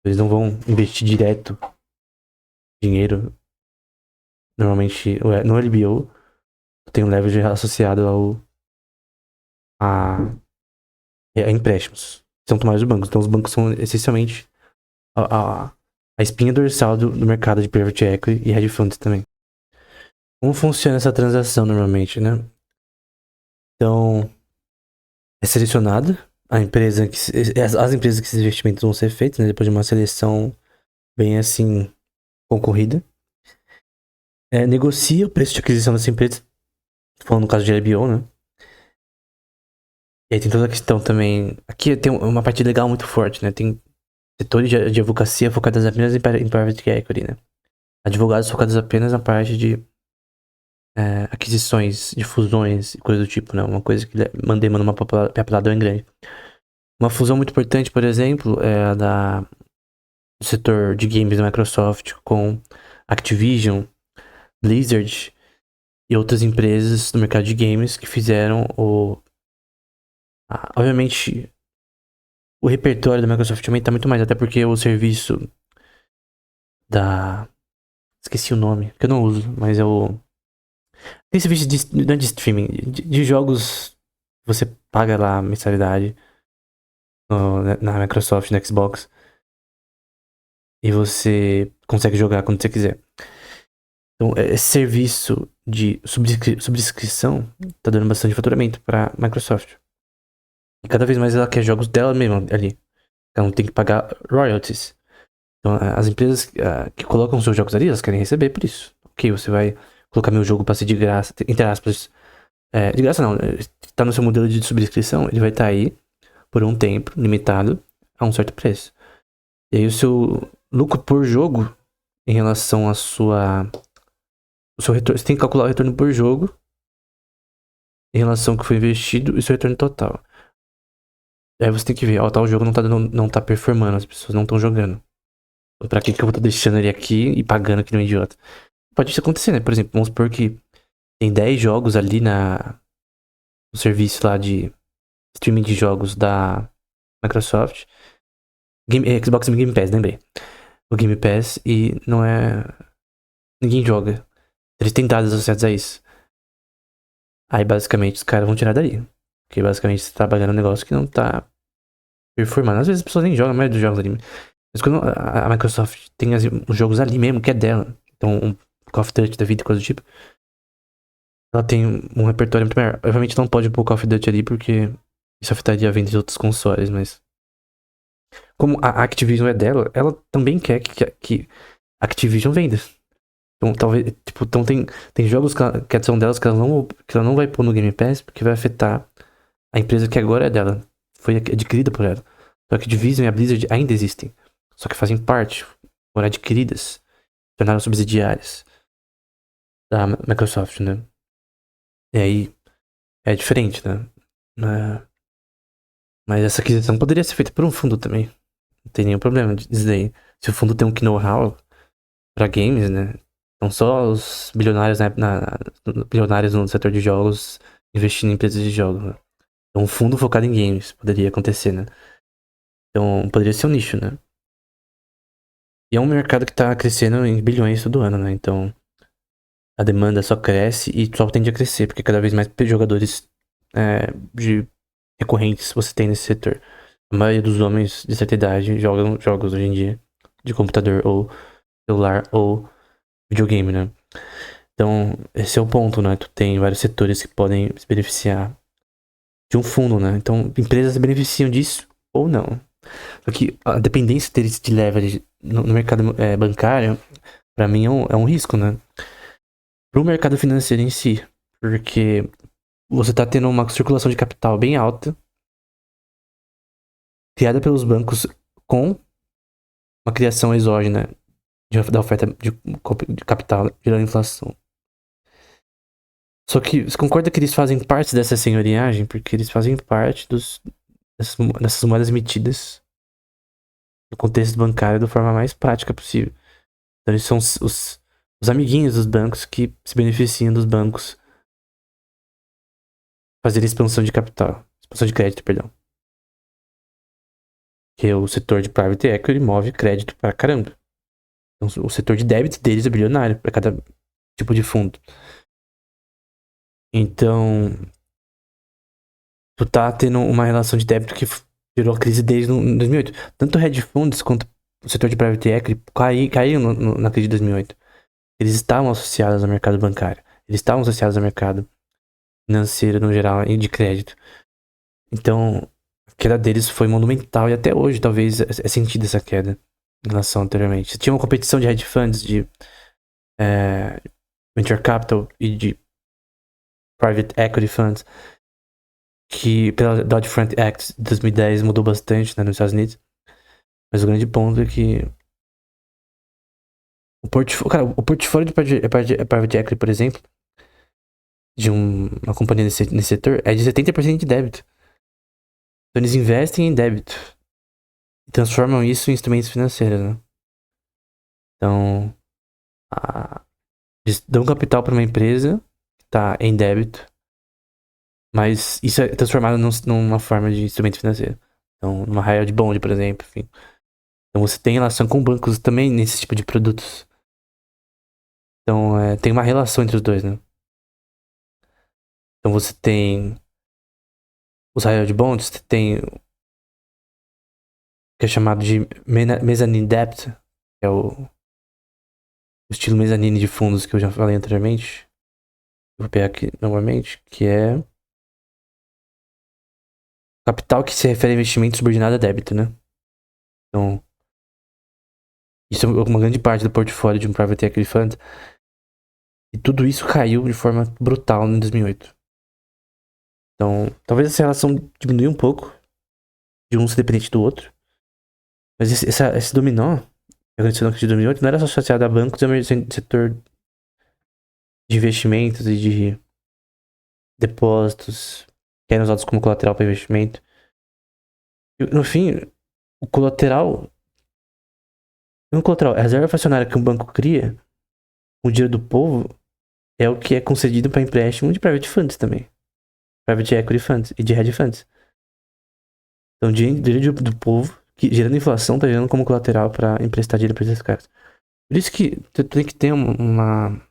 Eles não vão investir direto dinheiro. Normalmente, no LBO, tem um leverage associado a empréstimos. São tomados de bancos. Então, os bancos são essencialmente a espinha dorsal do mercado de private equity e hedge funds também. Como funciona essa transação normalmente, né? Então, é selecionada a empresa as empresas que esses investimentos vão ser feitos, né? Depois de uma seleção bem assim concorrida. Negocia o preço de aquisição dessa empresa, falando no caso de LBO, né? E aí tem toda a questão também. Aqui tem uma parte legal muito forte, né? Tem setores de advocacia focados apenas em private equity, né? Advogados focados apenas na parte de aquisições, de fusões e coisa do tipo, né? Uma coisa que demanda uma papelada bem grande. Uma fusão muito importante, por exemplo, é a do setor de games da Microsoft com Activision, Blizzard e outras empresas do mercado de games que fizeram obviamente o repertório da Microsoft aumenta muito mais, até porque o serviço esqueci o nome, que eu não uso, mas tem serviço não é de streaming, de jogos, você paga lá a mensalidade na Microsoft, no Xbox, e você consegue jogar quando você quiser. Então, esse serviço de subscrição tá dando bastante faturamento pra Microsoft. E cada vez mais ela quer jogos dela mesma ali. Então tem que pagar royalties. Então, as empresas que colocam seus jogos ali, elas querem receber por isso. Ok, você vai colocar meu jogo pra ser de graça, entre aspas. De graça não, tá no seu modelo de subscrição, ele vai estar aí por um tempo limitado a um certo preço. E aí o seu lucro por jogo em relação à sua... O seu retorno, você tem que calcular o retorno por jogo em relação ao que foi investido e seu retorno total. Aí você tem que ver, ó, tal jogo não tá performando, as pessoas não estão jogando. Pra que eu vou estar deixando ele aqui e pagando que nem um idiota? Pode isso acontecer, né? Por exemplo, vamos supor que tem 10 jogos ali no serviço lá de streaming de jogos da Microsoft. Xbox Game Pass, lembrei. O Game Pass e não é... Ninguém joga. Eles têm dados associados a isso. Aí basicamente os caras vão tirar daí. Porque basicamente você tá pagando um negócio que não tá performando. Às vezes as pessoas nem jogam a maioria dos jogos ali. Mas quando a Microsoft tem os jogos ali mesmo, que é dela. Então um Call of Duty da vida e coisa do tipo. Ela tem um repertório muito maior. Obviamente não pode pôr Call of Duty ali porque isso afetaria a venda de outros consoles, mas... Como a Activision é dela, ela também quer que a Activision venda. Então, talvez, tipo, então tem jogos que são delas que ela não vai pôr no Game Pass porque vai afetar a empresa que agora é dela. Foi adquirida por ela. Só que a Activision e a Blizzard ainda existem. Só que fazem parte, foram adquiridas, tornaram subsidiárias da Microsoft, né? E aí é diferente, né? Mas essa aquisição poderia ser feita por um fundo também. Não tem nenhum problema disso daí. Se o fundo tem um know-how pra games, né? Não só os bilionários, né, bilionários no setor de jogos investindo em empresas de jogos, né? Então, um fundo focado em games poderia acontecer, né? Então, poderia ser um nicho, né? E é um mercado que tá crescendo em bilhões todo ano, né? Então, a demanda só cresce e só tende a crescer, porque cada vez mais jogadores de recorrentes você tem nesse setor. A maioria dos homens de certa idade jogam jogos hoje em dia, de computador ou celular ou videogame, né? Então, esse é o ponto, né? Tu tem vários setores que podem se beneficiar de um fundo, né? Então, empresas se beneficiam disso ou não. Só que a dependência deles de leverage no mercado bancário, pra mim, é um risco, né? Pro mercado financeiro em si. Porque você tá tendo uma circulação de capital bem alta, criada pelos bancos com uma criação exógena da oferta de capital, gerando inflação. Só que você concorda que eles fazem parte dessa senhoriagem? Porque eles fazem parte dessas moedas emitidas no contexto bancário da forma mais prática possível. Então eles são os amiguinhos dos bancos que se beneficiam dos bancos fazerem expansão de capital. Expansão de crédito, perdão. Que é o setor de private equity move crédito pra caramba. Então, o setor de débito deles é bilionário para cada tipo de fundo. Então, tu tá tendo uma relação de débito que gerou a crise desde 2008. Tanto hedge funds quanto o setor de private equity caíram na crise de 2008. Eles estavam associados ao mercado bancário. Eles estavam associados ao mercado financeiro no geral e de crédito. Então, a queda deles foi monumental e até hoje talvez é sentida essa queda em relação anteriormente. Tinha uma competição de hedge funds, de venture capital e de private equity funds que pela Dodd-Frank Act de 2010 mudou bastante, né, nos Estados Unidos. Mas o grande ponto é que o portfólio de private equity, por exemplo, de uma companhia nesse setor é de 70% de débito. Então eles investem em débito e transformam isso em instrumentos financeiros, né? Então, eles dão capital para uma empresa que está em débito, mas isso é transformado numa forma de instrumento financeiro. Então, numa high yield bond, por exemplo, enfim. Então você tem relação com bancos também nesse tipo de produtos. Então tem uma relação entre os dois, né? Então você tem os high yield bonds, você tem o que é chamado de mezzanine debt, que é o estilo mezzanine de fundos que eu já falei anteriormente. Vou pegar aqui novamente, que é capital que se refere a investimento subordinado a débito, né? Então, Isso é uma grande parte do portfólio de um Private Equity Fund. E tudo isso caiu de forma brutal em 2008. Então, talvez essa relação diminua um pouco, de um ser dependente do outro. Mas esse dominó que aconteceu na crise de 2008 não era só associado a bancos, é um setor de investimentos e de depósitos que eram usados como colateral para investimento. E, no fim, o colateral. Não colateral, a reserva fracionária que um banco cria, o dinheiro do povo, é o que é concedido para empréstimo de private funds também. Private equity funds e de hedge funds. Então, dinheiro do povo, que gerando inflação, tá gerando como colateral para emprestar dinheiro para esses caras. Por isso que tu tem que ter uma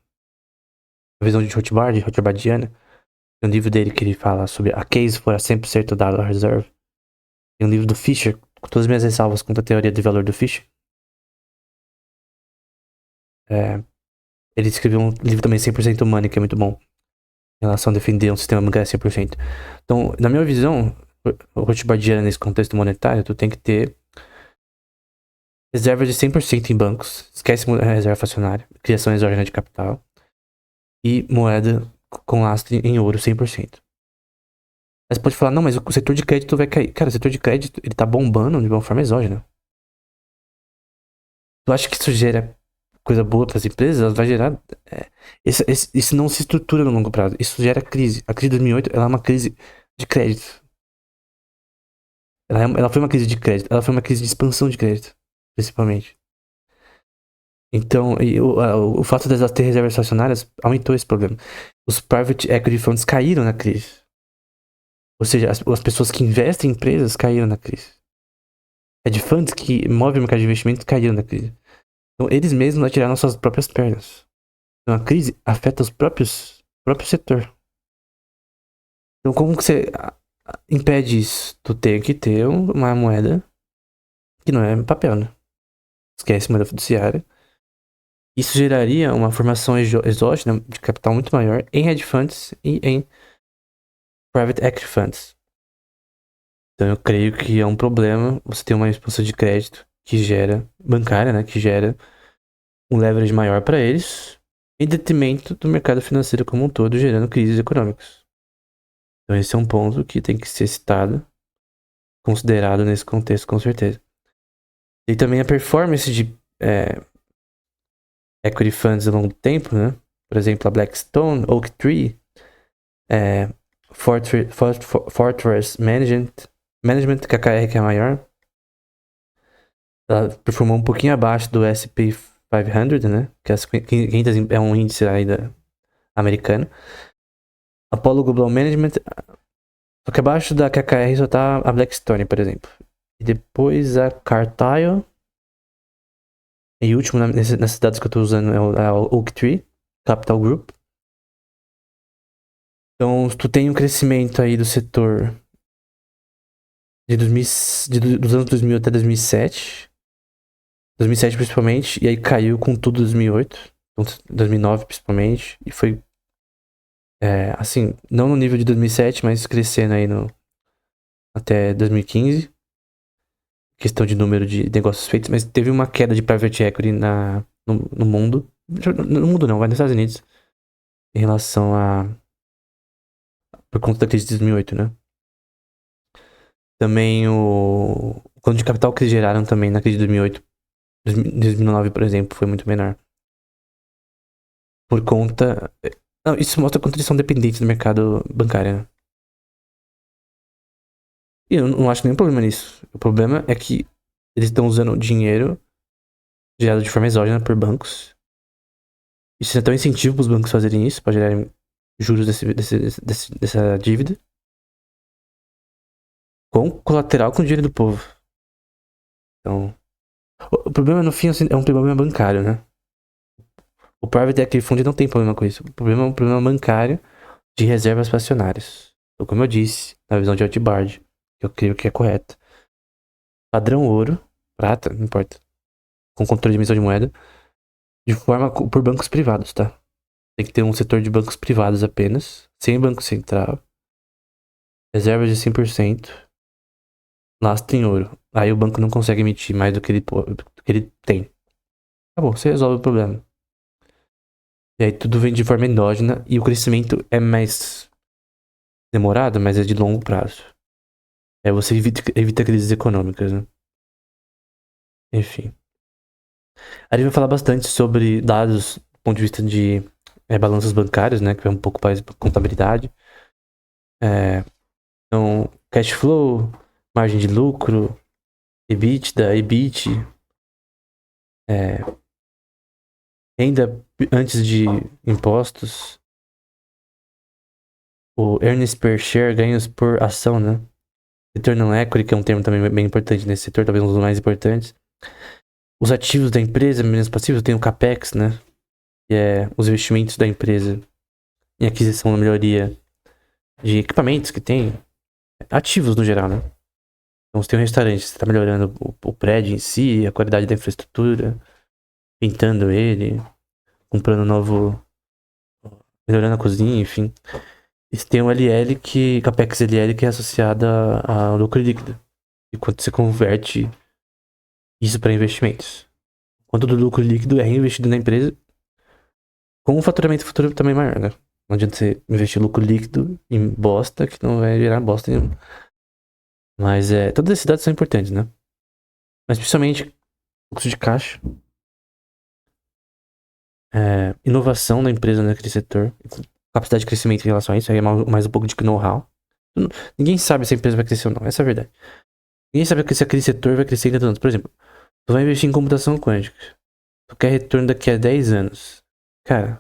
visão de Rothbardiana. Tem um livro dele que ele fala sobre a case for a 100% dollar reserve. Tem um livro do Fisher, com todas as minhas ressalvas contra a teoria de valor do Fisher. Ele escreveu um livro também 100% Money, que é muito bom. Em relação a defender um sistema bancário 100%. Então, na minha visão, o Rothbardiana nesse contexto monetário, tu tem que ter reserva de 100% em bancos. Esquece a reserva fracionária, criação exógena de capital. E moeda com lastro em ouro 100%. Aí você pode falar, não, mas o setor de crédito vai cair. Cara, o setor de crédito, ele tá bombando de uma forma exógena. Tu acha que isso gera coisa boa para as empresas? Elas vai gerar... isso não se estrutura no longo prazo. Isso gera crise. A crise de 2008, ela é uma crise de crédito. Ela foi uma crise de crédito. Ela foi uma crise de expansão de crédito, principalmente. Então, o fato de elas ter reservas fracionárias aumentou esse problema. Os private equity funds caíram na crise. Ou seja, as pessoas que investem em empresas caíram na crise. Hedge funds que movem o mercado de investimento caíram na crise. Então, eles mesmos atiraram suas próprias pernas. Então, a crise afeta os próprio setor. Então, como que você impede isso? Tu tem que ter uma moeda que não é papel, né? Esquece moeda fiduciária. Isso geraria uma formação exógena de capital muito maior em hedge funds e em private equity funds. Então eu creio que é um problema você ter uma expansão de crédito que gera, bancária, né, que gera um leverage maior para eles, em detrimento do mercado financeiro como um todo, gerando crises econômicas. Então esse é um ponto que tem que ser citado, considerado nesse contexto, com certeza. E também a performance de equity funds ao longo do tempo, né? Por exemplo, a Blackstone, Oaktree, Fortress Management, KKR, que é a maior. Ela performou um pouquinho abaixo do S&P 500, né? Que é um índice aí americano. Apollo Global Management, só que abaixo da KKR só tá a Blackstone, por exemplo. E depois a Carlyle. E o último nesses dados que eu tô usando é a Oaktree Capital Group. Então, tu tem um crescimento aí do setor dos anos 2000 até 2007. 2007 principalmente, e aí caiu com tudo 2008. 2009 principalmente, e foi assim, não no nível de 2007, mas crescendo aí até 2015. Questão de número de negócios feitos, mas teve uma queda de private equity no mundo. No mundo não, vai nos Estados Unidos. Em relação por conta da crise de 2008, né? Também o quanto de capital que eles geraram também na crise de 2008, 2009, por exemplo, foi muito menor. Por conta... Não, isso mostra quanto eles são dependentes do mercado bancário, né? E eu não acho nenhum problema nisso. O problema é que eles estão usando dinheiro gerado de forma exógena por bancos. Isso é tão incentivo para os bancos fazerem isso, para gerarem juros dessa dívida, com colateral com o dinheiro do povo. Então, o problema no fim é um problema bancário, né? O Private Equity Fund não tem problema com isso. O problema é um problema bancário de reservas fracionárias. Então, como eu disse, na visão de Rothbard, que eu creio que é correta. Padrão ouro, prata, não importa, com controle de emissão de moeda, de forma por bancos privados, tá? Tem que ter um setor de bancos privados apenas, sem banco central, reservas de 100%, lastro em ouro. Aí o banco não consegue emitir mais do que ele tem. Acabou, você resolve o problema. E aí tudo vem de forma endógena e o crescimento é mais demorado, mas é de longo prazo. Aí você evita crises econômicas, né? Enfim. A gente vai falar bastante sobre dados do ponto de vista de balanços bancários, né? Que é um pouco mais contabilidade. Então, cash flow, margem de lucro, EBITDA, EBIT, é, renda antes de impostos, o earnings per share, ganhos por ação, né? Return on equity, que é um termo também bem importante nesse setor, talvez um dos mais importantes. Os ativos da empresa, menos passivos, tem o CAPEX, né? Que é os investimentos da empresa em aquisição ou melhoria de equipamentos que tem, ativos no geral, né? Então, você tem um restaurante, você está melhorando o prédio em si, a qualidade da infraestrutura, pintando ele, comprando novo, melhorando a cozinha, enfim. E você tem o LL, CAPEX LL, que é associado ao lucro líquido. E quando você converte isso para investimentos. Quanto do lucro líquido é reinvestido na empresa, com um faturamento futuro também maior, né? Não adianta você investir lucro líquido em bosta, que não vai gerar bosta nenhuma. Mas todas esses dados são importantes, né? Mas principalmente fluxo de caixa, inovação da empresa naquele setor, capacidade de crescimento em relação a isso, aí é mais um pouco de know-how. Ninguém sabe se a empresa vai crescer ou não, essa é a verdade. Ninguém sabe se aquele setor vai crescer ainda tanto. Por exemplo, tu vai investir em computação quântica, tu quer retorno daqui a 10 anos. Cara,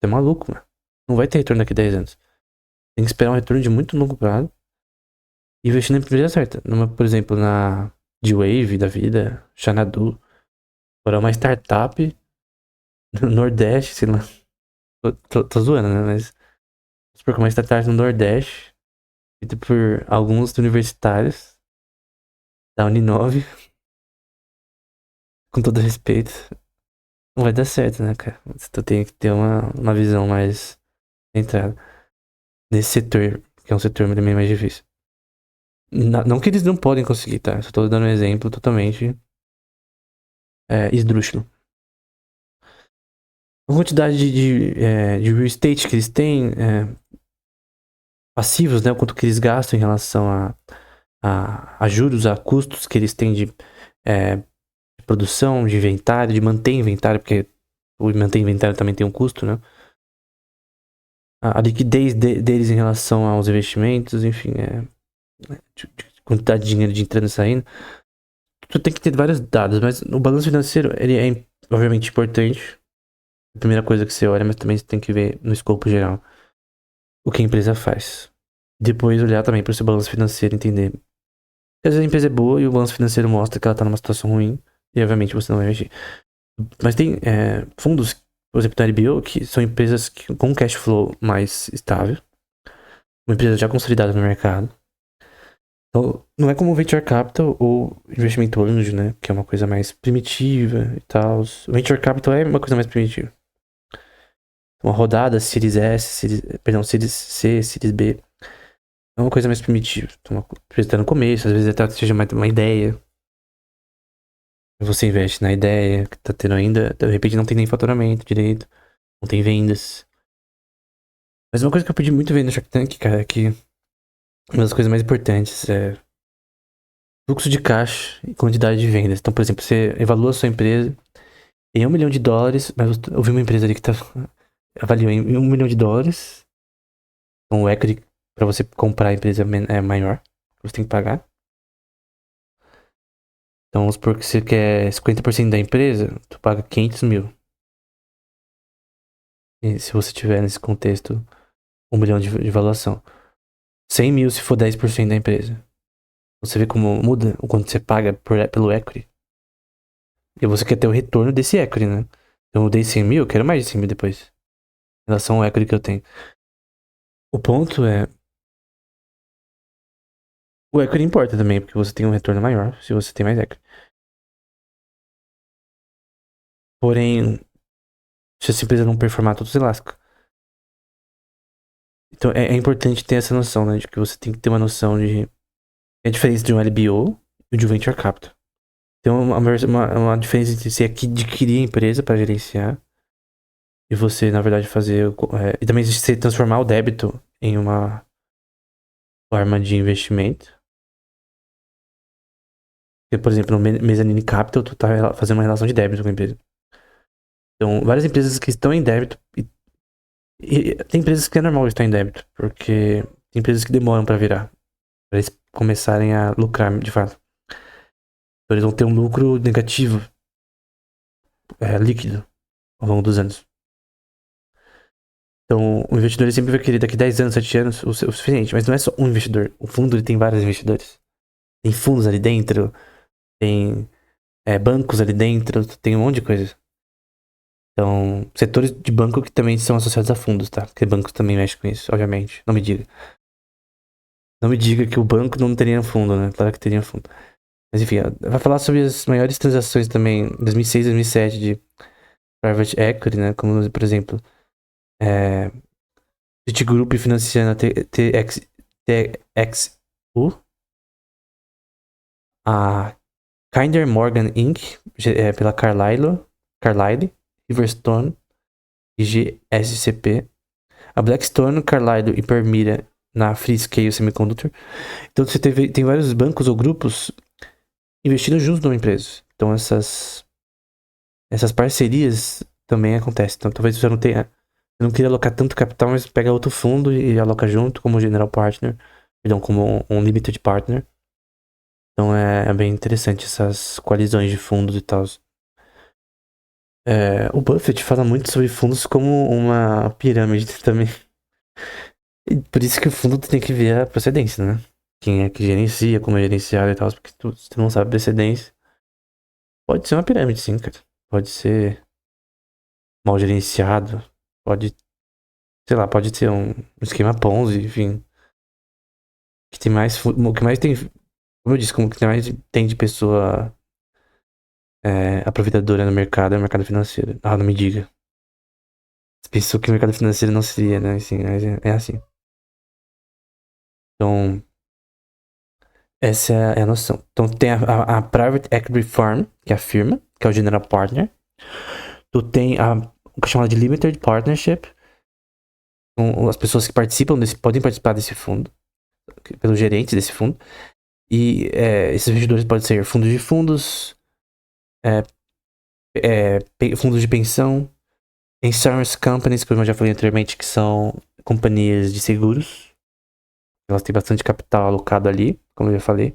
tu é maluco, mano. Não vai ter retorno daqui a 10 anos. Tem que esperar um retorno de muito longo prazo e investir na empresa certa. Por exemplo, na D-Wave da vida, Xanadu, para uma startup no Nordeste, sei lá. Tô zoando, né? Mas por uma startup no Nordeste, feita por alguns universitários da Uninove, com todo respeito, não vai dar certo, né, cara? Tu tem que ter uma visão mais centrada nesse setor, que é um setor também mais difícil. Não que eles não podem conseguir, tá? Só tô dando um exemplo totalmente esdrúxulo. A quantidade de real estate que eles têm, passivos, né? O quanto que eles gastam em relação a juros, a custos que eles têm de produção, de inventário, de manter inventário, porque o manter inventário também tem um custo, né? A liquidez deles em relação aos investimentos, enfim, quantidade de dinheiro de entrando e saindo. Tu tem que ter vários dados, mas o balanço financeiro, ele é obviamente importante. A primeira coisa que você olha, mas também você tem que ver no escopo geral o que a empresa faz. Depois olhar também para o seu balanço financeiro, entender. Às vezes a empresa é boa e o balanço financeiro mostra que ela tá numa situação ruim, e obviamente você não vai investir. Mas tem fundos, por exemplo, da LBO, que são empresas com cash flow mais estável, uma empresa já consolidada no mercado. Então, não é como o Venture Capital ou investimento anjo, né? Que é uma coisa mais primitiva e tal. O Venture Capital é uma coisa mais primitiva. Uma rodada, Series S, Series C, Series B. É uma coisa mais primitiva. Então, uma empresa tá no começo, às vezes até seja mais uma ideia. Você investe na ideia que tá tendo ainda, de repente não tem nem faturamento direito, não tem vendas. Mas uma coisa que eu pedi muito ver no Shark Tank, cara, é que uma das coisas mais importantes é fluxo de caixa e quantidade de vendas. Então, por exemplo, você evalua a sua empresa em US$ 1 milhão, mas eu vi uma empresa ali que avaliou em US$ 1 milhão. Então, o equity pra você comprar a empresa é maior, você tem que pagar. Então, vamos supor que você quer 50% da empresa, tu paga 500 mil. E se você tiver nesse contexto, 1 milhão de valuação. 100 mil se for 10% da empresa. Você vê como muda o quanto você paga pelo equity. E você quer ter o retorno desse equity, né? Então eu dei 100 mil, eu quero mais de 100 mil depois. Em relação ao equity que eu tenho. O ponto é... O equity importa também, porque você tem um retorno maior se você tem mais equity. Porém, se essa empresa não performar, tudo se lasca. Então é importante ter essa noção, né? De que você tem que ter uma noção de... É a diferença de um LBO e de um Venture Capital. Tem uma diferença entre você adquirir a empresa para gerenciar e você, na verdade, fazer. E também existe você transformar o débito em uma forma de investimento. Porque, por exemplo, no Mezzanine Capital, tu tá fazendo uma relação de débito com a empresa. Então, várias empresas que estão em débito. E tem empresas que é normal estar em débito, porque tem empresas que demoram para virar. Pra eles começarem a lucrar de fato. Então, eles vão ter um lucro negativo, líquido, ao longo dos anos. Então, o investidor ele sempre vai querer daqui 10 anos, 7 anos, o suficiente. Mas não é só um investidor. O fundo ele tem vários investidores. Tem fundos ali dentro, tem bancos ali dentro, tem um monte de coisa. Então, setores de banco que também são associados a fundos, tá? Porque bancos também mexem com isso, obviamente. Não me diga. Não me diga que o banco não teria fundo, né? Claro que teria fundo. Mas enfim, vai falar sobre as maiores transações também, 2006 e 2007 de private equity, né? Como, por exemplo, Citigroup financiando a TXU, a Kinder Morgan Inc., pela Carlyle, Riverstone e GSCP, a Blackstone, Carlyle e Permira na Freescale Semiconductor. Então você tem vários bancos ou grupos investindo juntos numa empresa. Então essas parcerias também acontecem. Então talvez você não queira alocar tanto capital, mas pega outro fundo e aloca junto como general partner, perdão, como um limited partner. Então é bem interessante essas coalizões de fundos e tal. O Buffett fala muito sobre fundos como uma pirâmide também. E por isso que o fundo tem que ver a procedência, né? Quem é que gerencia, como é gerenciado e tal. Porque se tu não sabe a procedência, pode ser uma pirâmide, sim, cara. Pode ser mal gerenciado. Pode, sei lá, pode ser um esquema Ponzi, enfim. Que tem mais. O que mais tem. Como eu disse, como que tem mais tem de pessoa aproveitadora no mercado é o mercado financeiro. Ah, não me diga. Você pensou que o mercado financeiro não seria, né? Assim, mas é assim. Então, essa é a noção. Então, tem a Private Equity Firm, que é a firma, que é o General Partner. Tu tem o que é chamado de Limited Partnership. Então, as pessoas que participam podem participar desse fundo, pelos gerentes desse fundo. E esses investidores podem ser fundos de fundos, fundos de pensão, insurance companies, como eu já falei anteriormente, que são companhias de seguros. Elas têm bastante capital alocado ali, como eu já falei.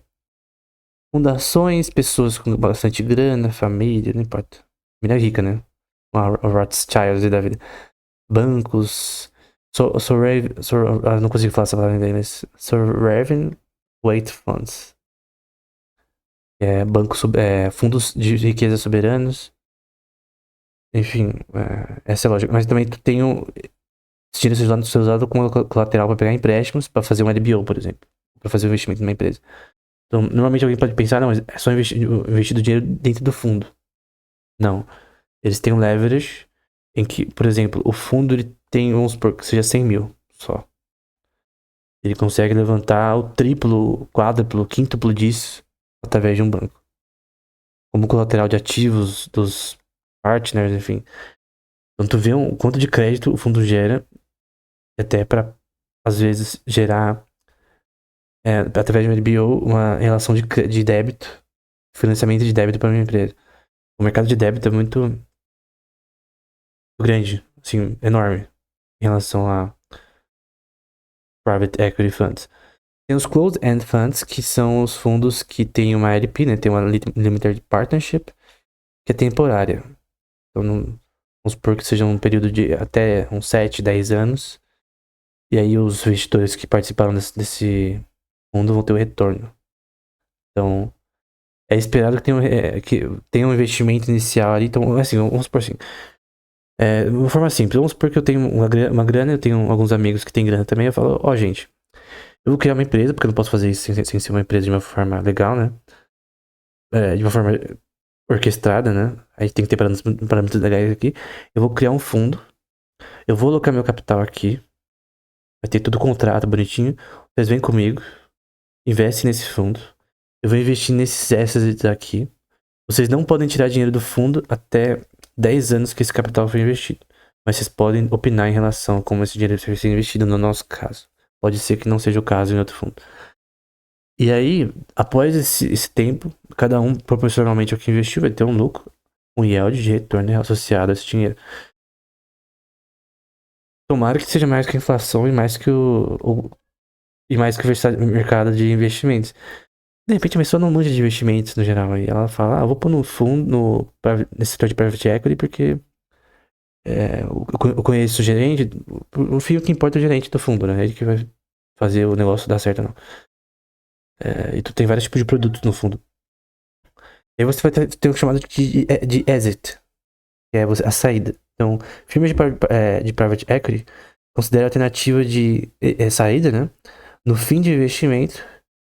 Fundações, pessoas com bastante grana, família, não importa. Família rica, né? Uma Rothschild da vida. Bancos. Não consigo falar essa palavra em inglês, mas Sovereign Wealth Funds. Fundos de riqueza soberanos. Enfim, essa é a lógica. Mas também tu tem esse dinheiro ser usado como colateral para pegar empréstimos, para fazer um LBO, por exemplo. Para fazer um investimento numa empresa. Então, normalmente alguém pode pensar, não, mas é só investir o dinheiro dentro do fundo. Não. Eles têm um leverage em que, por exemplo, o fundo ele tem, vamos supor que seja 100 mil só. Ele consegue levantar o triplo, quádruplo, quíntuplo disso através de um banco. Como colateral de ativos dos partners, enfim. Então tu vê o quanto de crédito o fundo gera, até para às vezes gerar, através de um LBO, uma relação de débito, financiamento de débito para uma empresa. O mercado de débito é muito grande, assim, enorme, em relação a private equity funds. Tem os closed-end funds, que são os fundos que têm uma LP, né? Tem uma limited partnership, que é temporária. Então, vamos supor que seja um período de até uns 7, 10 anos. E aí os investidores que participaram desse fundo vão ter o retorno. Então, é esperado que tenha um investimento inicial ali. Então, assim, vamos supor assim. De uma forma simples, vamos supor que eu tenho uma grana, eu tenho alguns amigos que têm grana também. Eu falo, gente, eu vou criar uma empresa, porque eu não posso fazer isso sem ser uma empresa de uma forma legal, né? De uma forma orquestrada, né? A gente tem que ter parâmetros legais aqui. Eu vou criar um fundo, eu vou alocar meu capital aqui, vai ter tudo contrato bonitinho. Vocês vêm comigo, investem nesse fundo, eu vou investir nesses assets aqui, Vocês não podem tirar dinheiro do fundo até 10 anos que esse capital foi investido. Mas vocês podem opinar em relação a como esse dinheiro vai ser investido no nosso caso. Pode ser que não seja o caso em outro fundo. E aí, após esse tempo, cada um, proporcionalmente ao que investiu, vai ter um lucro, um yield de retorno associado a esse dinheiro. Tomara que seja mais que a inflação e mais que o mercado de investimentos. De repente a pessoa não manja de investimentos no geral. Aí ela fala, vou pôr no fundo, nesse setor de private equity, porque eu conheço o gerente. No fim, o que importa é o gerente do fundo, né? Ele que vai fazer o negócio dar certo ou não. E tu tem vários tipos de produtos no fundo. E aí você vai ter o chamado de exit, que é a saída. Então, firmas de private equity consideram a alternativa de saída, né? No fim de investimento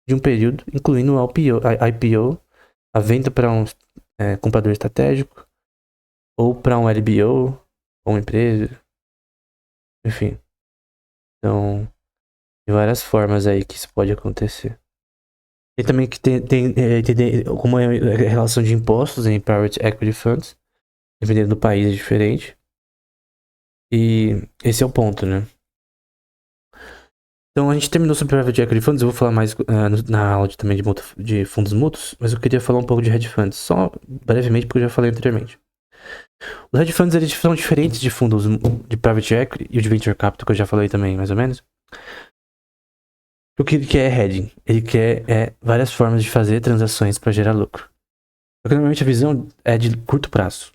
de um período, incluindo o IPO, a venda para um comprador estratégico, ou para um LBO, ou uma empresa, enfim. Então, tem várias formas aí que isso pode acontecer. Tem também que entender como é a relação de impostos em private equity funds, dependendo do país é diferente. E esse é o ponto, né? Então a gente terminou sobre private equity funds, eu vou falar mais na aula também de fundos mútuos, mas eu queria falar um pouco de hedge funds, só brevemente porque eu já falei anteriormente. Os hedge funds eles são diferentes de fundos de private equity e o de venture capital, que eu já falei também, mais ou menos. O que ele quer é hedging, ele quer várias formas de fazer transações para gerar lucro. Porque normalmente a visão é de curto prazo.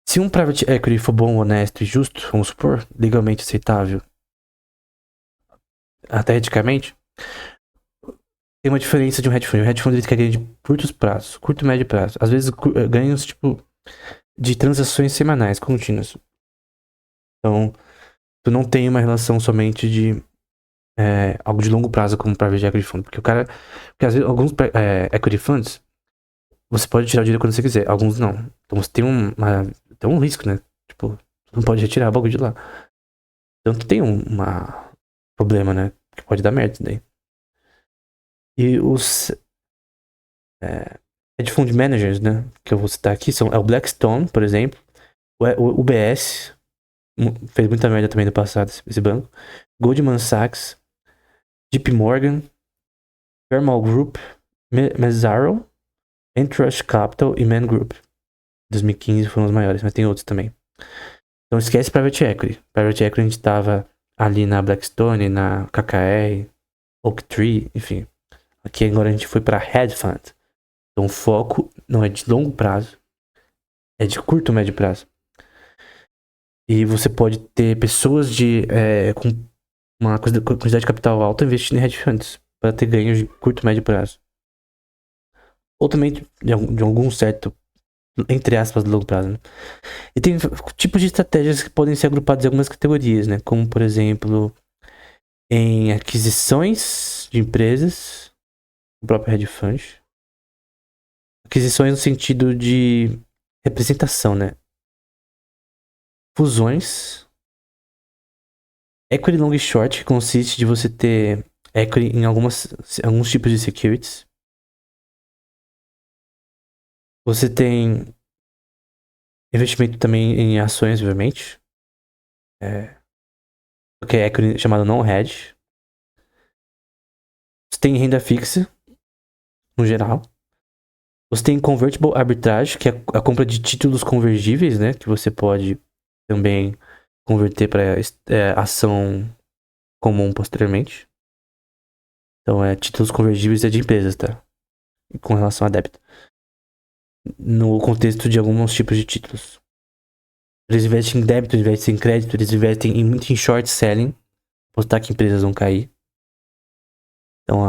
Se um private equity for bom, honesto e justo, vamos supor, legalmente aceitável, até eticamente, tem uma diferença de um hedge fund. O hedge fund ele quer ganhar de curtos prazos, curto e médio prazo. Às vezes ganhos tipo de transações semanais contínuas. Então, tu não tem uma relação somente de algo de longo prazo como private equity fund. Porque porque às vezes alguns equity funds você pode tirar o dinheiro quando você quiser, alguns não. Então você tem um risco, né? Tipo, tu não pode retirar o bagulho de lá. Então tu tem um problema, né? Que pode dar merda daí. E os hedge fund managers, né? Que eu vou citar aqui é o Blackstone, por exemplo. O UBS fez muita merda também no passado, esse banco. Goldman Sachs, JP Morgan, Thermal Group, Mezaro, Entrust Capital e Man Group. 2015 foram os maiores, mas tem outros também. Então esquece Private Equity. Private Equity a gente tava ali na Blackstone, na KKR, Oaktree, enfim. Aqui agora a gente foi para Hedge Fund. Então o foco não é de longo prazo, é de curto, médio prazo. E você pode ter pessoas com uma quantidade de capital alta investindo em hedge funds para ter ganhos de curto, médio prazo. Ou também de algum certo, entre aspas, longo prazo, né? E tem tipos de estratégias que podem ser agrupadas em algumas categorias, né? Como, por exemplo, em aquisições de empresas, o próprio hedge fund. Aquisições no sentido de representação, né? Fusões. Equity long e short, que consiste de você ter equity em alguns tipos de securities. Você tem investimento também em ações, obviamente. Que é equity chamado non-hedge. Você tem renda fixa, no geral. Você tem convertible arbitrage, que é a compra de títulos convergíveis, né? Que você pode também converter para ação comum posteriormente. Então, títulos convergíveis de empresas, tá? Com relação a débito. No contexto de alguns tipos de títulos. Eles investem em débito, eles investem em crédito, eles investem muito em short selling. Postar que empresas vão cair. Então,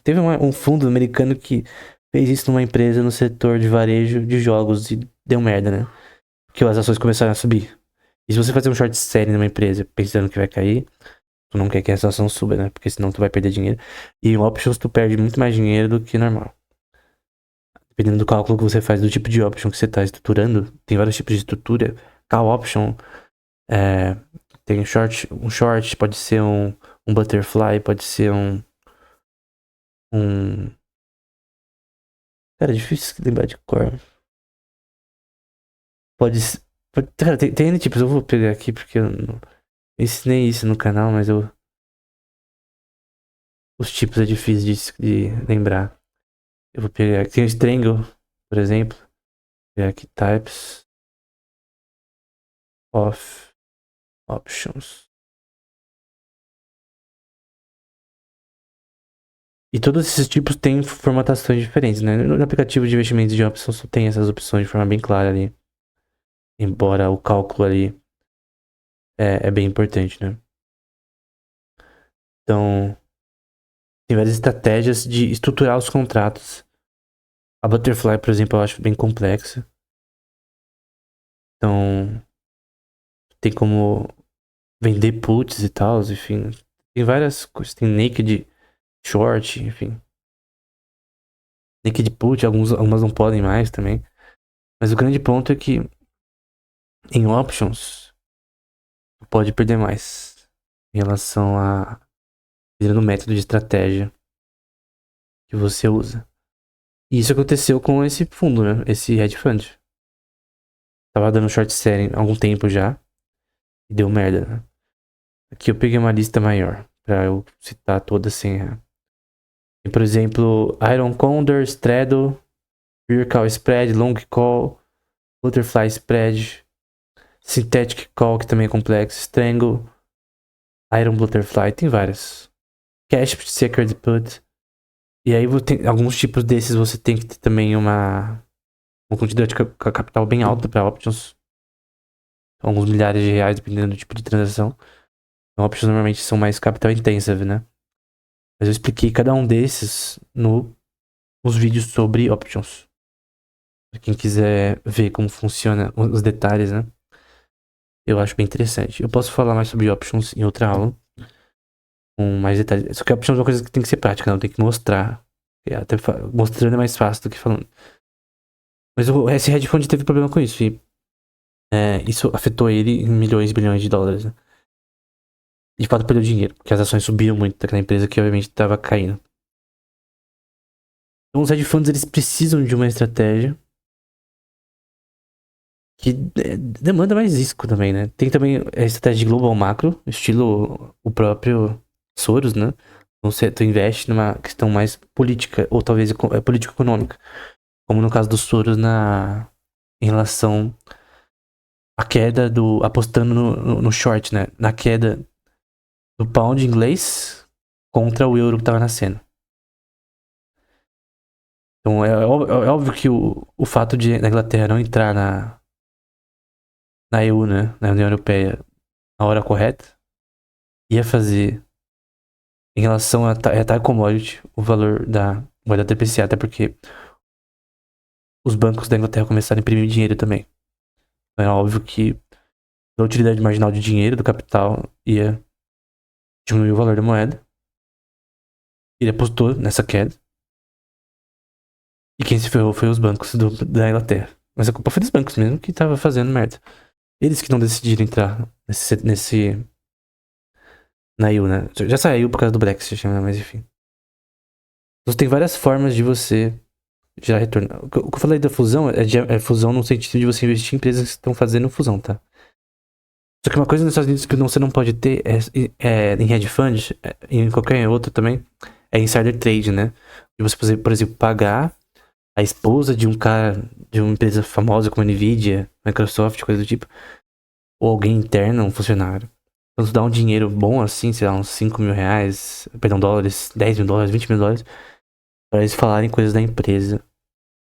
teve um fundo americano que fez isso numa empresa no setor de varejo de jogos e deu merda, né? Porque as ações começaram a subir. E se você fazer um short selling numa empresa pensando que vai cair, tu não quer que essa ação suba, né? Porque senão tu vai perder dinheiro. E em options tu perde muito mais dinheiro do que normal. Dependendo do cálculo que você faz, do tipo de option que você está estruturando, tem vários tipos de estrutura. Call option, tem um short, pode ser um butterfly, pode ser um Cara, é difícil lembrar de cor. Pode. Cara, tem N tipos. Eu vou pegar aqui porque eu não ensinei isso no canal, mas os tipos é difícil de lembrar. Eu vou pegar aqui. Tem o Strangle, por exemplo. Vou pegar aqui Types of Options. E todos esses tipos têm formatações diferentes, né? No aplicativo de investimentos de opções só tem essas opções de forma bem clara ali. Embora o cálculo ali é bem importante, né? Então, tem várias estratégias de estruturar os contratos. A Butterfly, por exemplo, eu acho bem complexa. Então, tem como vender puts e tal, enfim. Tem várias coisas. Tem naked short, enfim. Naked put, algumas não podem mais também. Mas o grande ponto é que em options, pode perder mais em relação a no método de estratégia que você usa. E isso aconteceu com esse fundo, né? Esse hedge fund. Tava dando short selling há algum tempo já e deu merda, né? Aqui eu peguei uma lista maior pra eu citar todas sem errar. Tem, por exemplo, Iron Condor, Straddle, Rear Call Spread, Long Call, Butterfly Spread, Synthetic Call, que também é complexo, Strangle, Iron Butterfly, tem várias. Cash Secured Put. E aí tem alguns tipos desses você tem que ter também uma quantidade de capital bem alta para options. Alguns milhares de reais, dependendo do tipo de transação. Então, options normalmente são mais capital intensive, né? Mas eu expliquei cada um desses nos vídeos sobre options. Pra quem quiser ver como funciona os detalhes, né? Eu acho bem interessante. Eu posso falar mais sobre options em outra aula. Com mais detalhes. Só que options é uma coisa que tem que ser prática, não tem que mostrar. Até mostrando é mais fácil do que falando. Mas esse hedge fund teve problema com isso. E isso afetou ele em milhões e bilhões de dólares, né? De fato, perdeu dinheiro, porque as ações subiram muito daquela empresa que obviamente estava caindo. Então, os hedge funds eles precisam de uma estratégia que demanda mais risco também, né? Tem também a estratégia de global macro, estilo o próprio Soros, né? Então, tu investe numa questão mais política, ou talvez político-econômica. Como no caso do Soros em relação à queda apostando no short, né? Na queda do pound inglês contra o euro que tava nascendo. Então é óbvio que o fato de a Inglaterra não entrar na EU, né, na União Europeia, na hora correta, ia fazer em relação a tal commodity o valor da moeda depreciar, até porque os bancos da Inglaterra começaram a imprimir dinheiro também. Então é óbvio que a utilidade marginal de dinheiro, do capital, ia diminuir o valor da moeda. Ele apostou nessa queda. E quem se ferrou foi os bancos da Inglaterra. Mas a culpa foi dos bancos mesmo que tava fazendo merda. Eles que não decidiram entrar na EU, né? Já saiu por causa do Brexit, né? Mas enfim. Então tem várias formas de você gerar retorno. O que eu falei da fusão é fusão no sentido de você investir em empresas que estão fazendo fusão, tá? Só que uma coisa nos Estados Unidos que você não pode ter em hedge fund, em qualquer outro também, é insider trade, né? De você, por exemplo, pagar a esposa de um cara, de uma empresa famosa como Nvidia, Microsoft, coisa do tipo, ou alguém interno, um funcionário. Então tu dá um dinheiro bom assim, sei lá, uns 5 mil reais, perdão, dólares, 10 mil dólares, 20 mil dólares, para eles falarem coisas da empresa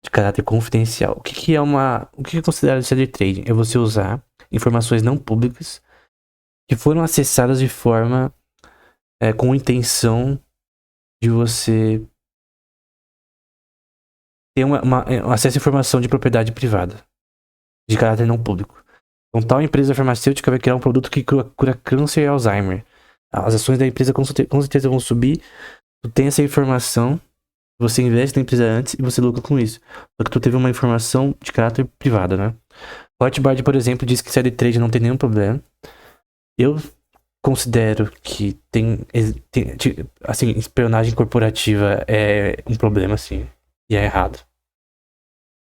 de caráter confidencial. O que é considerado insider trading? É você usar informações não públicas que foram acessadas de forma com intenção de você ter acesso à informação de propriedade privada, de caráter não público. Então, tal empresa farmacêutica vai criar um produto que cura câncer e Alzheimer. As ações da empresa com certeza vão subir. Tu tem essa informação, você investe na empresa antes e você lucra com isso. Só que tu teve uma informação de caráter privado, né? O Rothbard, por exemplo, diz que série trade não tem nenhum problema. Eu considero que assim, espionagem corporativa é um problema, assim, e é errado.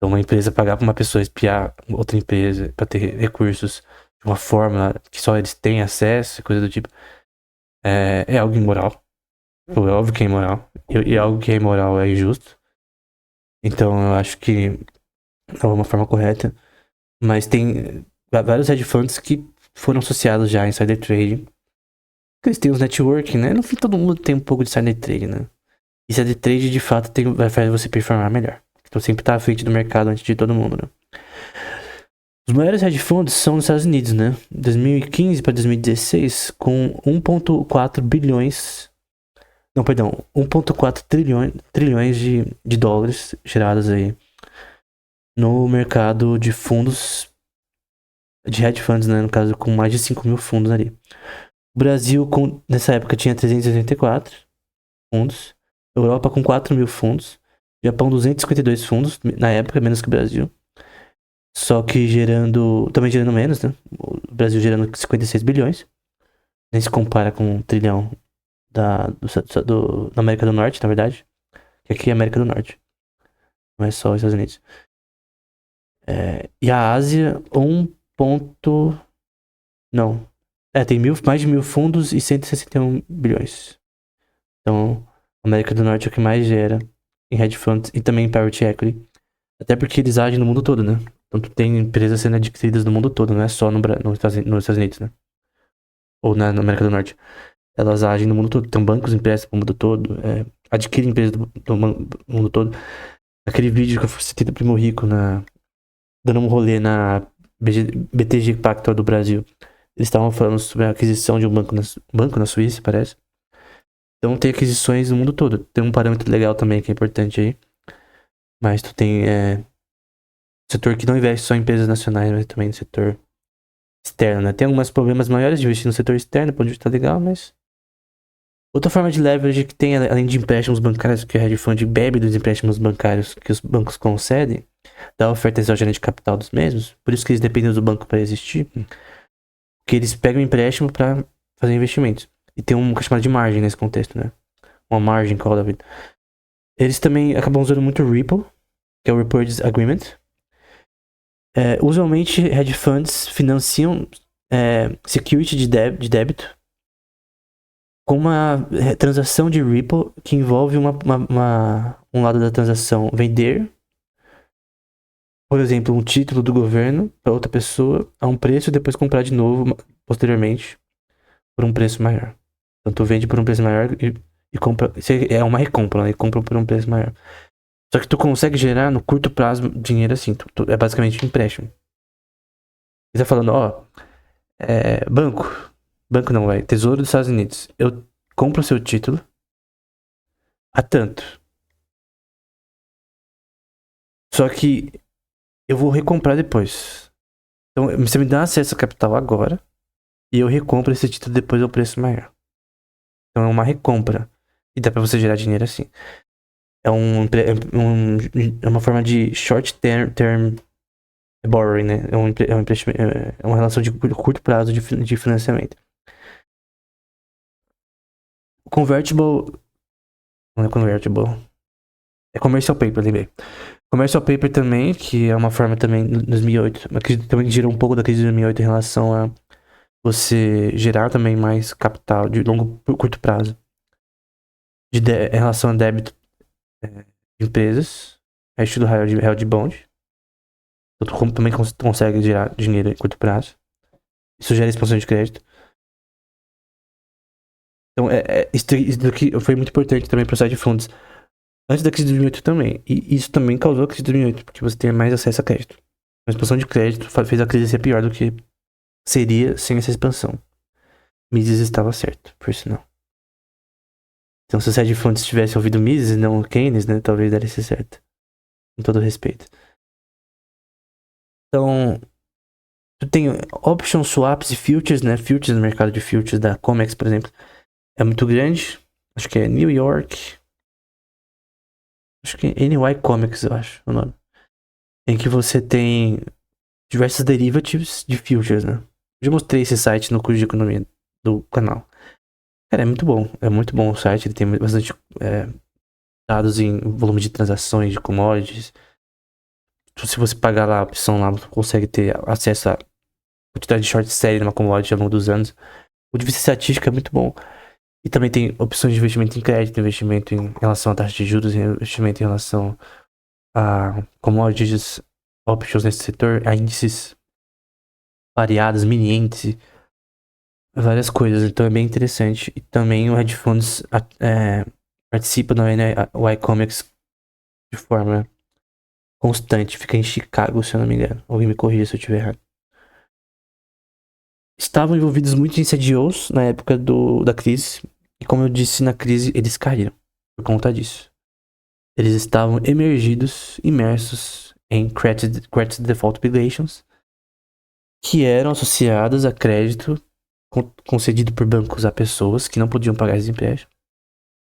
Então, uma empresa pagar pra uma pessoa espiar outra empresa pra ter recursos de uma forma que só eles têm acesso, coisa do tipo, é algo imoral. Pô, é óbvio que é imoral. E algo que é imoral é injusto. Então, eu acho que não é uma forma correta. Mas tem vários hedge funds que foram associados já a insider trading. Porque eles têm os networking, né? No fim, todo mundo tem um pouco de insider trading, né? E insider trading, de fato, vai fazer você performar melhor. Então, sempre tá à frente do mercado antes de todo mundo, né? Os maiores hedge funds são nos Estados Unidos, né? 2015 para 2016, com 1,4 bilhões. Não, perdão, 1,4 trilhões de dólares gerados aí no mercado de fundos, de hedge funds, né? No caso, com mais de 5 mil fundos ali. O Brasil, nessa época, tinha 384 fundos. Europa com 4 mil fundos. Japão, 252 fundos, na época, menos que o Brasil. Só que também gerando menos, né? O Brasil gerando 56 bilhões. Nem se compara com 1 trilhão da América do Norte, na verdade. Que aqui é América do Norte. Não é só os Estados Unidos. E a Ásia, Não. Tem mais de 1.000 fundos e 161 bilhões. Então, a América do Norte é o que mais gera em hedge funds e também em private equity. Até porque eles agem no mundo todo, né? Então, tu tem empresas sendo adquiridas no mundo todo, não é só nos Estados Unidos, né? Ou na América do Norte. Elas agem no mundo todo. Então, bancos emprestam pro mundo todo, adquirem empresas do mundo todo. Aquele vídeo que eu citei do Primo Rico, dando um rolê na BTG Pactual do Brasil. Eles estavam falando sobre a aquisição de um banco na Suíça, parece. Então tem aquisições no mundo todo. Tem um parâmetro legal também que é importante aí. Mas tu tem setor que não investe só em empresas nacionais, mas também no setor externo, né? Tem alguns problemas maiores de investir no setor externo, pode estar legal, mas... Outra forma de leverage que tem, além de empréstimos bancários, que o hedge fund bebe dos empréstimos bancários que os bancos concedem, da oferta exógena de capital dos mesmos, por isso que eles dependem do banco para existir, que eles pegam empréstimo para fazer investimentos. E tem uma chamada de margem nesse contexto, né? Uma margem call da vida. Eles também acabam usando muito o Ripple, que é o Repurchase Agreement. Usualmente, hedge funds financiam security de débito com uma transação de Ripple que envolve um lado da transação vender, por exemplo, um título do governo para outra pessoa a um preço e depois comprar de novo posteriormente por um preço maior. Então tu vende por um preço maior e compra. É uma recompra, né? E compra por um preço maior. Só que tu consegue gerar no curto prazo dinheiro assim. É basicamente um empréstimo. Ele tá falando, banco. Banco não, vai. Tesouro dos Estados Unidos. Eu compro o seu título a tanto. Só que eu vou recomprar depois. Então você me dá acesso a capital agora e eu recompro esse título depois ao preço maior. Então é uma recompra. E dá pra você gerar dinheiro assim. É uma forma de short term borrowing, né? É um empréstimo, é uma relação de curto prazo de financiamento. Convertible. Não é convertible. É commercial paper, lembrei. Commercial paper também, que é uma forma também, em 2008, que também gerou um pouco da crise de 2008 em relação a você gerar também mais capital de curto prazo. Em relação a débito de empresas. É estilo held bond. Então, tu também consegue gerar dinheiro em curto prazo. Isso gera expansão de crédito. Então, isso daqui foi muito importante também para o site de fundos. Antes da crise de 2008 também. E isso também causou a crise de 2008, porque você tem mais acesso a crédito. A expansão de crédito fez a crise ser pior do que seria sem essa expansão. Mises estava certo, por sinal. Então, se o site de fundos tivesse ouvido Mises e não Keynes, né, talvez desse certo. Com todo respeito. Então, tu tem option swaps e futures, né? Futures no mercado de futures da Comex, por exemplo, é muito grande. Acho que é New York. Acho que é NY Comics, eu acho o nome. Em que você tem diversos derivatives de futures, né? Já mostrei esse site no curso de economia do canal. Cara, é muito bom. É muito bom o site. Ele tem bastante dados em volume de transações, de commodities. se você pagar lá a opção lá, você consegue ter acesso a quantidade de short selling numa commodity ao longo dos anos. O de vista estatístico é muito bom. E também tem opções de investimento em crédito, investimento em relação à taxa de juros, investimento em relação a commodities, options nesse setor, a índices variados, mini índice, várias coisas. Então é bem interessante. E também o hedge funds participa da Y Comics de forma constante. Fica em Chicago, se eu não me engano. Alguém me corrija se eu estiver errado. Estavam envolvidos muitos em CDOs na época da crise. E como eu disse, na crise eles caíram por conta disso. Eles estavam imersos em credit default obligations, que eram associadas a crédito concedido por bancos a pessoas que não podiam pagar esses empréstimos,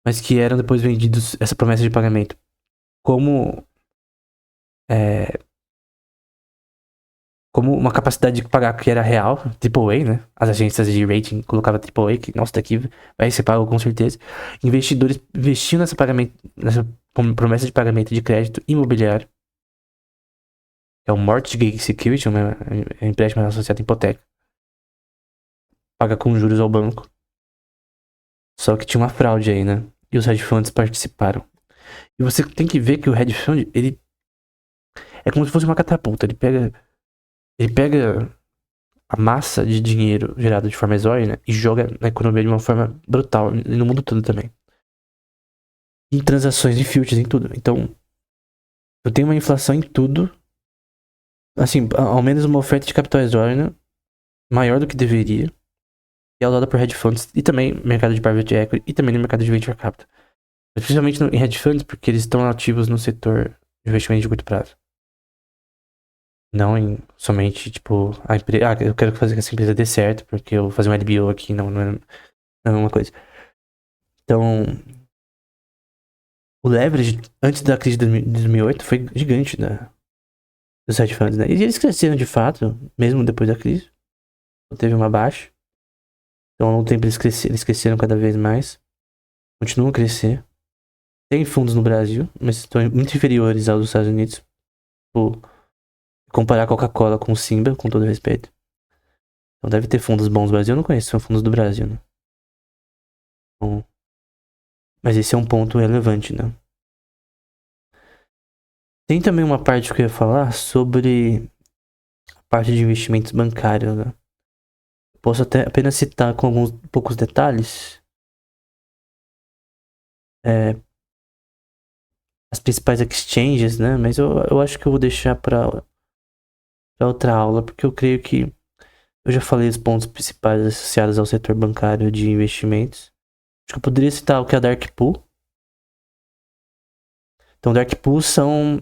mas que eram depois vendidos, essa promessa de pagamento, como uma capacidade de pagar que era real, AAA, né? As agências de rating colocavam AAA, que, nossa, daqui vai ser pago com certeza. Investidores investiam nessa promessa de pagamento de crédito imobiliário, que é o Mortgage Security, um empréstimo associado à hipoteca. Paga com juros ao banco. Só que tinha uma fraude aí, né? E os hedge funds participaram. E você tem que ver que o hedge fund, ele é como se fosse uma catapulta. Ele pega a massa de dinheiro gerada de forma exógena e joga na economia de uma forma brutal. E no mundo todo também. Em transações, em futures, em tudo. Então, eu tenho uma inflação em tudo. Assim, ao menos uma oferta de capital exógena maior do que deveria. E é usada por hedge funds e também no mercado de private equity e também no mercado de venture capital. Especialmente em hedge funds, porque eles estão ativos no setor de investimento de curto prazo. Não em somente, tipo, a empresa. Ah, eu quero fazer que essa empresa dê certo, porque eu vou fazer um LBO aqui, não é uma coisa. Então, o leverage antes da crise de 2008 foi gigante dos hedge funds, né? E eles cresceram de fato, mesmo depois da crise. Teve uma baixa. Então, ao longo do tempo eles cresceram cada vez mais. Continuam a crescer. Tem fundos no Brasil, mas estão muito inferiores aos dos Estados Unidos. Tipo, comparar a Coca-Cola com o Simba, com todo respeito. Então deve ter fundos bons no Brasil. Eu não conheço, são fundos do Brasil, né? Então, mas esse é um ponto relevante, né? Tem também uma parte que eu ia falar sobre a parte de investimentos bancários, né? Posso até apenas citar com alguns poucos detalhes as principais exchanges, né? Mas eu acho que eu vou deixar para outra aula, porque eu creio que eu já falei os pontos principais associados ao setor bancário de investimentos. Acho que eu poderia citar o que é a Dark Pool. Então, Dark Pools são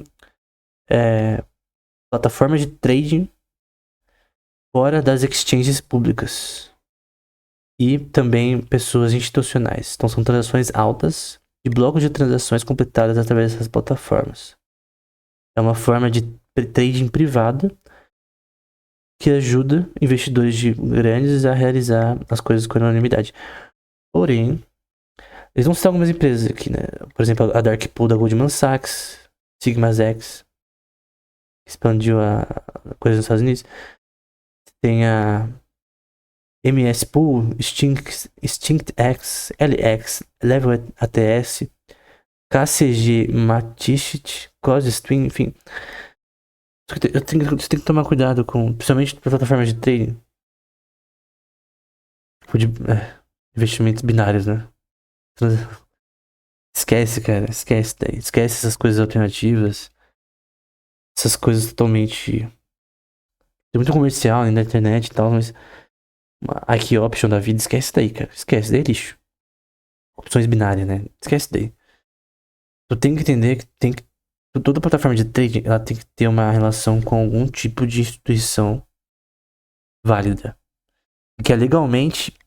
plataformas de trading fora das exchanges públicas. E também pessoas institucionais. Então, são transações altas e blocos de transações completadas através dessas plataformas. É uma forma de trading privada que ajuda investidores grandes a realizar as coisas com anonimidade. Porém, eles vão citar algumas empresas aqui, né? Por exemplo, a Dark Pool da Goldman Sachs, Sigma X, expandiu a coisa nos Estados Unidos. Tem a MS Pool, XtinctX, LX, Level ATS, KCG, Matichit, CloseStream, enfim. Você tem que tomar cuidado com, principalmente para plataformas de trading. Tipo de investimentos binários, né? Esquece, cara. Esquece daí. Esquece essas coisas alternativas. Essas coisas totalmente. Tem muito comercial na internet e tal, mas. Aqui, option da vida, esquece daí, cara. Esquece daí, lixo. Opções binárias, né? Esquece daí. Tu tem que entender que toda plataforma de trading, ela tem que ter uma relação com algum tipo de instituição válida. Que é legalmente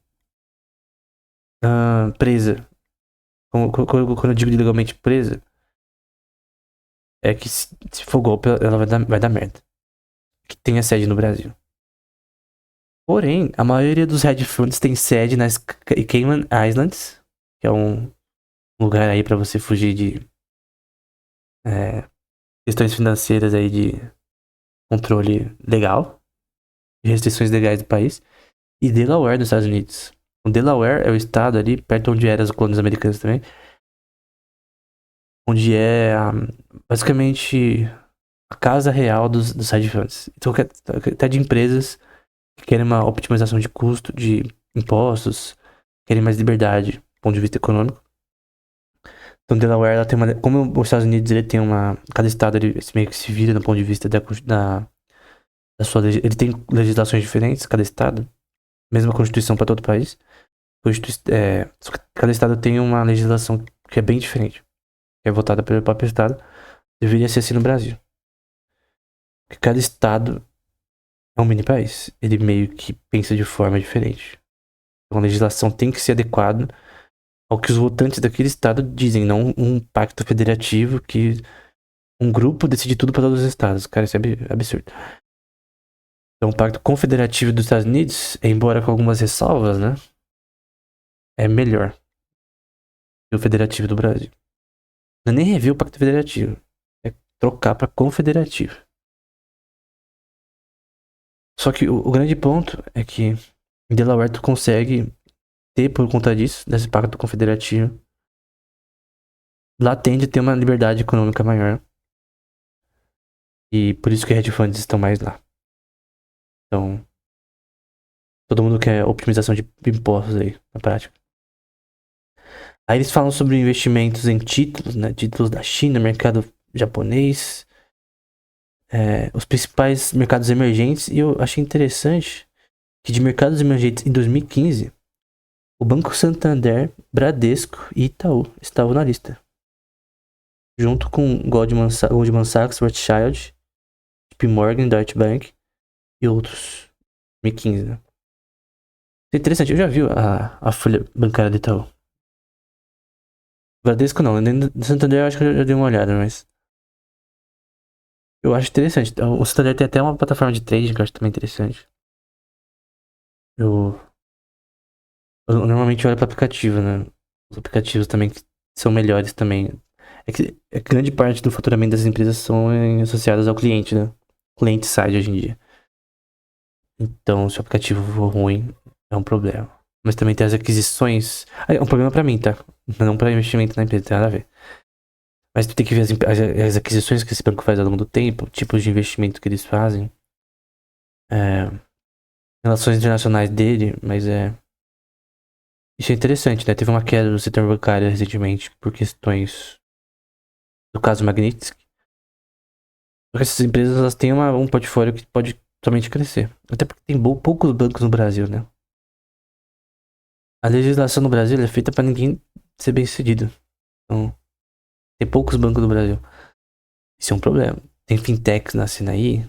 presa. Quando eu digo legalmente presa, é que se for golpe, ela vai dar merda. Que tenha sede no Brasil. Porém, a maioria dos hedge funds tem sede nas Cayman Islands, que é um lugar aí pra você fugir de questões financeiras aí de controle legal, de restrições legais do país, e Delaware dos Estados Unidos. O Delaware é o estado ali, perto onde eram as colônias americanas também, onde é basicamente a casa real dos hedge funds. Então, até de empresas que querem uma optimização de custo, de impostos, querem mais liberdade do ponto de vista econômico. Então, Delaware, ela tem uma... Como os Estados Unidos, ele tem uma... Cada estado, ele meio que se vira do ponto de vista da sua... Ele tem legislações diferentes, cada estado. Mesma Constituição para todo o país. Só que cada estado tem uma legislação que é bem diferente. Que é votada pelo próprio estado. Deveria ser assim no Brasil. Porque cada estado é um mini país. Ele meio que pensa de forma diferente. Então a legislação tem que ser adequada ao que os votantes daquele estado dizem, não um pacto federativo que um grupo decide tudo para todos os estados. Cara, isso é absurdo. Então o pacto confederativo dos Estados Unidos, embora com algumas ressalvas, né? É melhor que o federativo do Brasil. Não é nem rever o pacto federativo. É trocar para confederativo. Só que o grande ponto é que em Delaware tu consegue ter, por conta disso, desse pacto confederativo, lá tende a ter uma liberdade econômica maior. E por isso que hedge funds estão mais lá. Então, todo mundo quer optimização de impostos aí, na prática. Aí eles falam sobre investimentos em títulos, né? Títulos da China, mercado japonês, os principais mercados emergentes. E eu achei interessante que de mercados emergentes em 2015, o Banco Santander, Bradesco e Itaú estavam na lista. Junto com Goldman Sachs, Rothschild, JP Morgan, Deutsche Bank e outros. 2015, né? É interessante, eu já vi a folha bancária do Itaú. Bradesco não, nem do Santander eu acho que eu já dei uma olhada, mas... Eu acho interessante. O Santander tem até uma plataforma de trading que eu acho também interessante. Eu normalmente olho para aplicativo, né? Os aplicativos também que são melhores também. É que grande parte do faturamento das empresas são associadas ao cliente, né? Cliente side hoje em dia. Então, se o aplicativo for ruim, é um problema. Mas também tem as aquisições. É um problema pra mim, tá? Não pra investimento na empresa, tem nada a ver. Mas tu tem que ver as aquisições que esse banco faz ao longo do tempo, tipos de investimento que eles fazem. Relações internacionais dele, mas isso é interessante, né? Teve uma queda do setor bancário recentemente por questões do caso Magnitsky. Porque essas empresas elas têm um portfólio que pode somente crescer. Até porque tem poucos bancos no Brasil, né? A legislação no Brasil é feita pra ninguém ser bem sucedido. Então, tem poucos bancos no Brasil. Isso é um problema. Tem fintechs nascendo aí,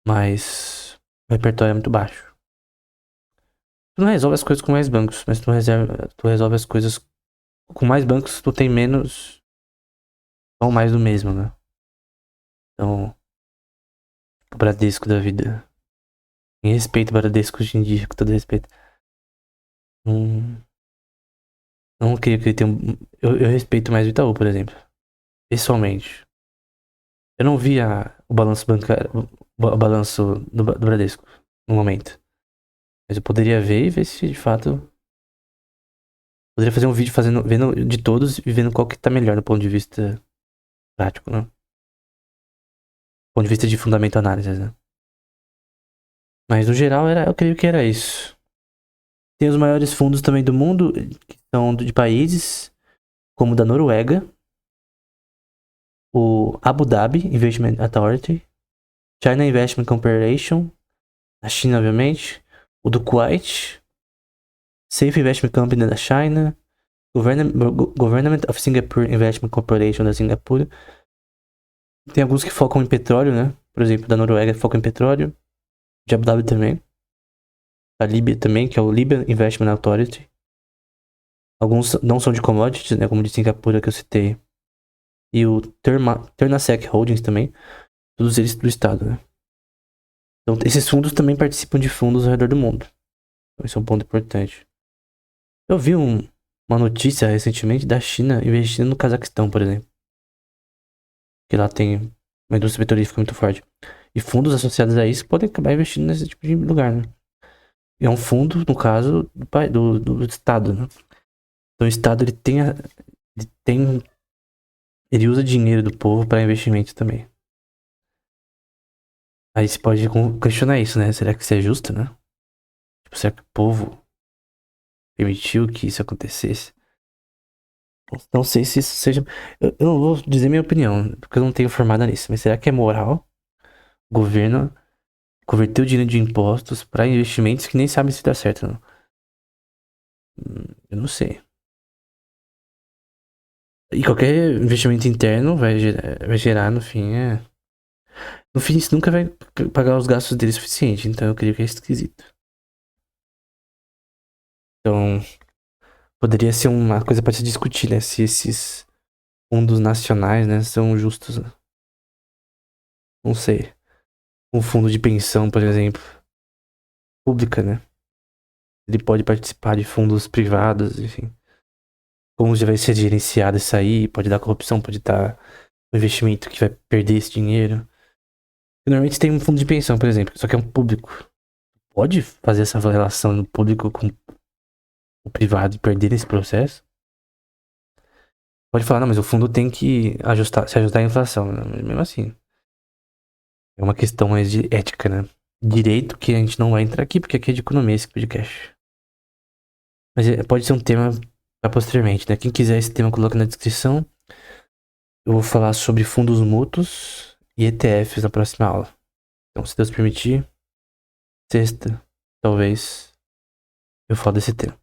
mas o repertório é muito baixo. Tu não resolve as coisas com mais bancos, mas tu resolve as coisas com mais bancos, tu tem menos ou mais do mesmo, né? Então, o Bradesco da vida. Em respeito ao Bradesco hoje em dia, com todo respeito. Não creio que ele tenha. Eu respeito mais o Itaú, por exemplo. Pessoalmente. Eu não vi o balanço bancário. O balanço do Bradesco no momento. Mas eu poderia ver e ver se de fato. Poderia fazer um vídeo vendo de todos e vendo qual que tá melhor do ponto de vista prático, né? Do ponto de vista de fundamento análise, né? Mas no geral eu creio que era isso. Tem os maiores fundos também do mundo, que são de países como o da Noruega, o Abu Dhabi Investment Authority, China Investment Corporation, a China obviamente, o do Kuwait, Safe Investment Company da China, Government of Singapore Investment Corporation da Singapura. Tem alguns que focam em petróleo, né? Por exemplo, da Noruega foca em petróleo, de Abu Dhabi também, a Líbia também, que é o Libyan Investment Authority. Alguns não são de commodities, né? Como de Singapura que eu citei. E o Temasek Holdings também. Todos eles do estado, né? Então esses fundos também participam de fundos ao redor do mundo. Então esse é um ponto importante. Eu vi uma notícia recentemente da China investindo no Cazaquistão, por exemplo. que lá tem uma indústria petrolífera muito forte. E fundos associados a isso podem acabar investindo nesse tipo de lugar, né? E é um fundo, no caso, do Estado, né? Então o Estado, ele usa dinheiro do povo para investimento também. Aí você pode questionar isso, né? Será que isso é justo, né? Tipo, será que o povo permitiu que isso acontecesse? Não sei se isso seja. Eu não vou dizer minha opinião, porque eu não tenho formada nisso. Mas será que é moral o governo converter o dinheiro de impostos para investimentos que nem sabem se dá certo, não? Eu não sei. E qualquer investimento interno vai gerar no fim. No fim, isso nunca vai pagar os gastos dele o suficiente. Então eu creio que é esquisito. Então, poderia ser uma coisa para se discutir, né? Se esses fundos nacionais, né, são justos. Né? Não sei. Um fundo de pensão, por exemplo, pública, né? Ele pode participar de fundos privados, enfim. Como já vai ser gerenciado isso aí, pode dar corrupção, pode dar um investimento que vai perder esse dinheiro. E normalmente tem um fundo de pensão, por exemplo, só que é um público. Pode fazer essa relação do público com o privado e perder esse processo? Pode falar, não, mas o fundo tem que se ajustar à inflação, né? Mas mesmo assim. É uma questão mais de ética, né? Direito que a gente não vai entrar aqui, porque aqui é de economia esse podcast. Mas pode ser um tema pra posteriormente, né? Quem quiser esse tema, coloca na descrição. Eu vou falar sobre fundos mútuos e ETFs na próxima aula. Então, se Deus permitir, sexta, talvez, eu falo desse tema.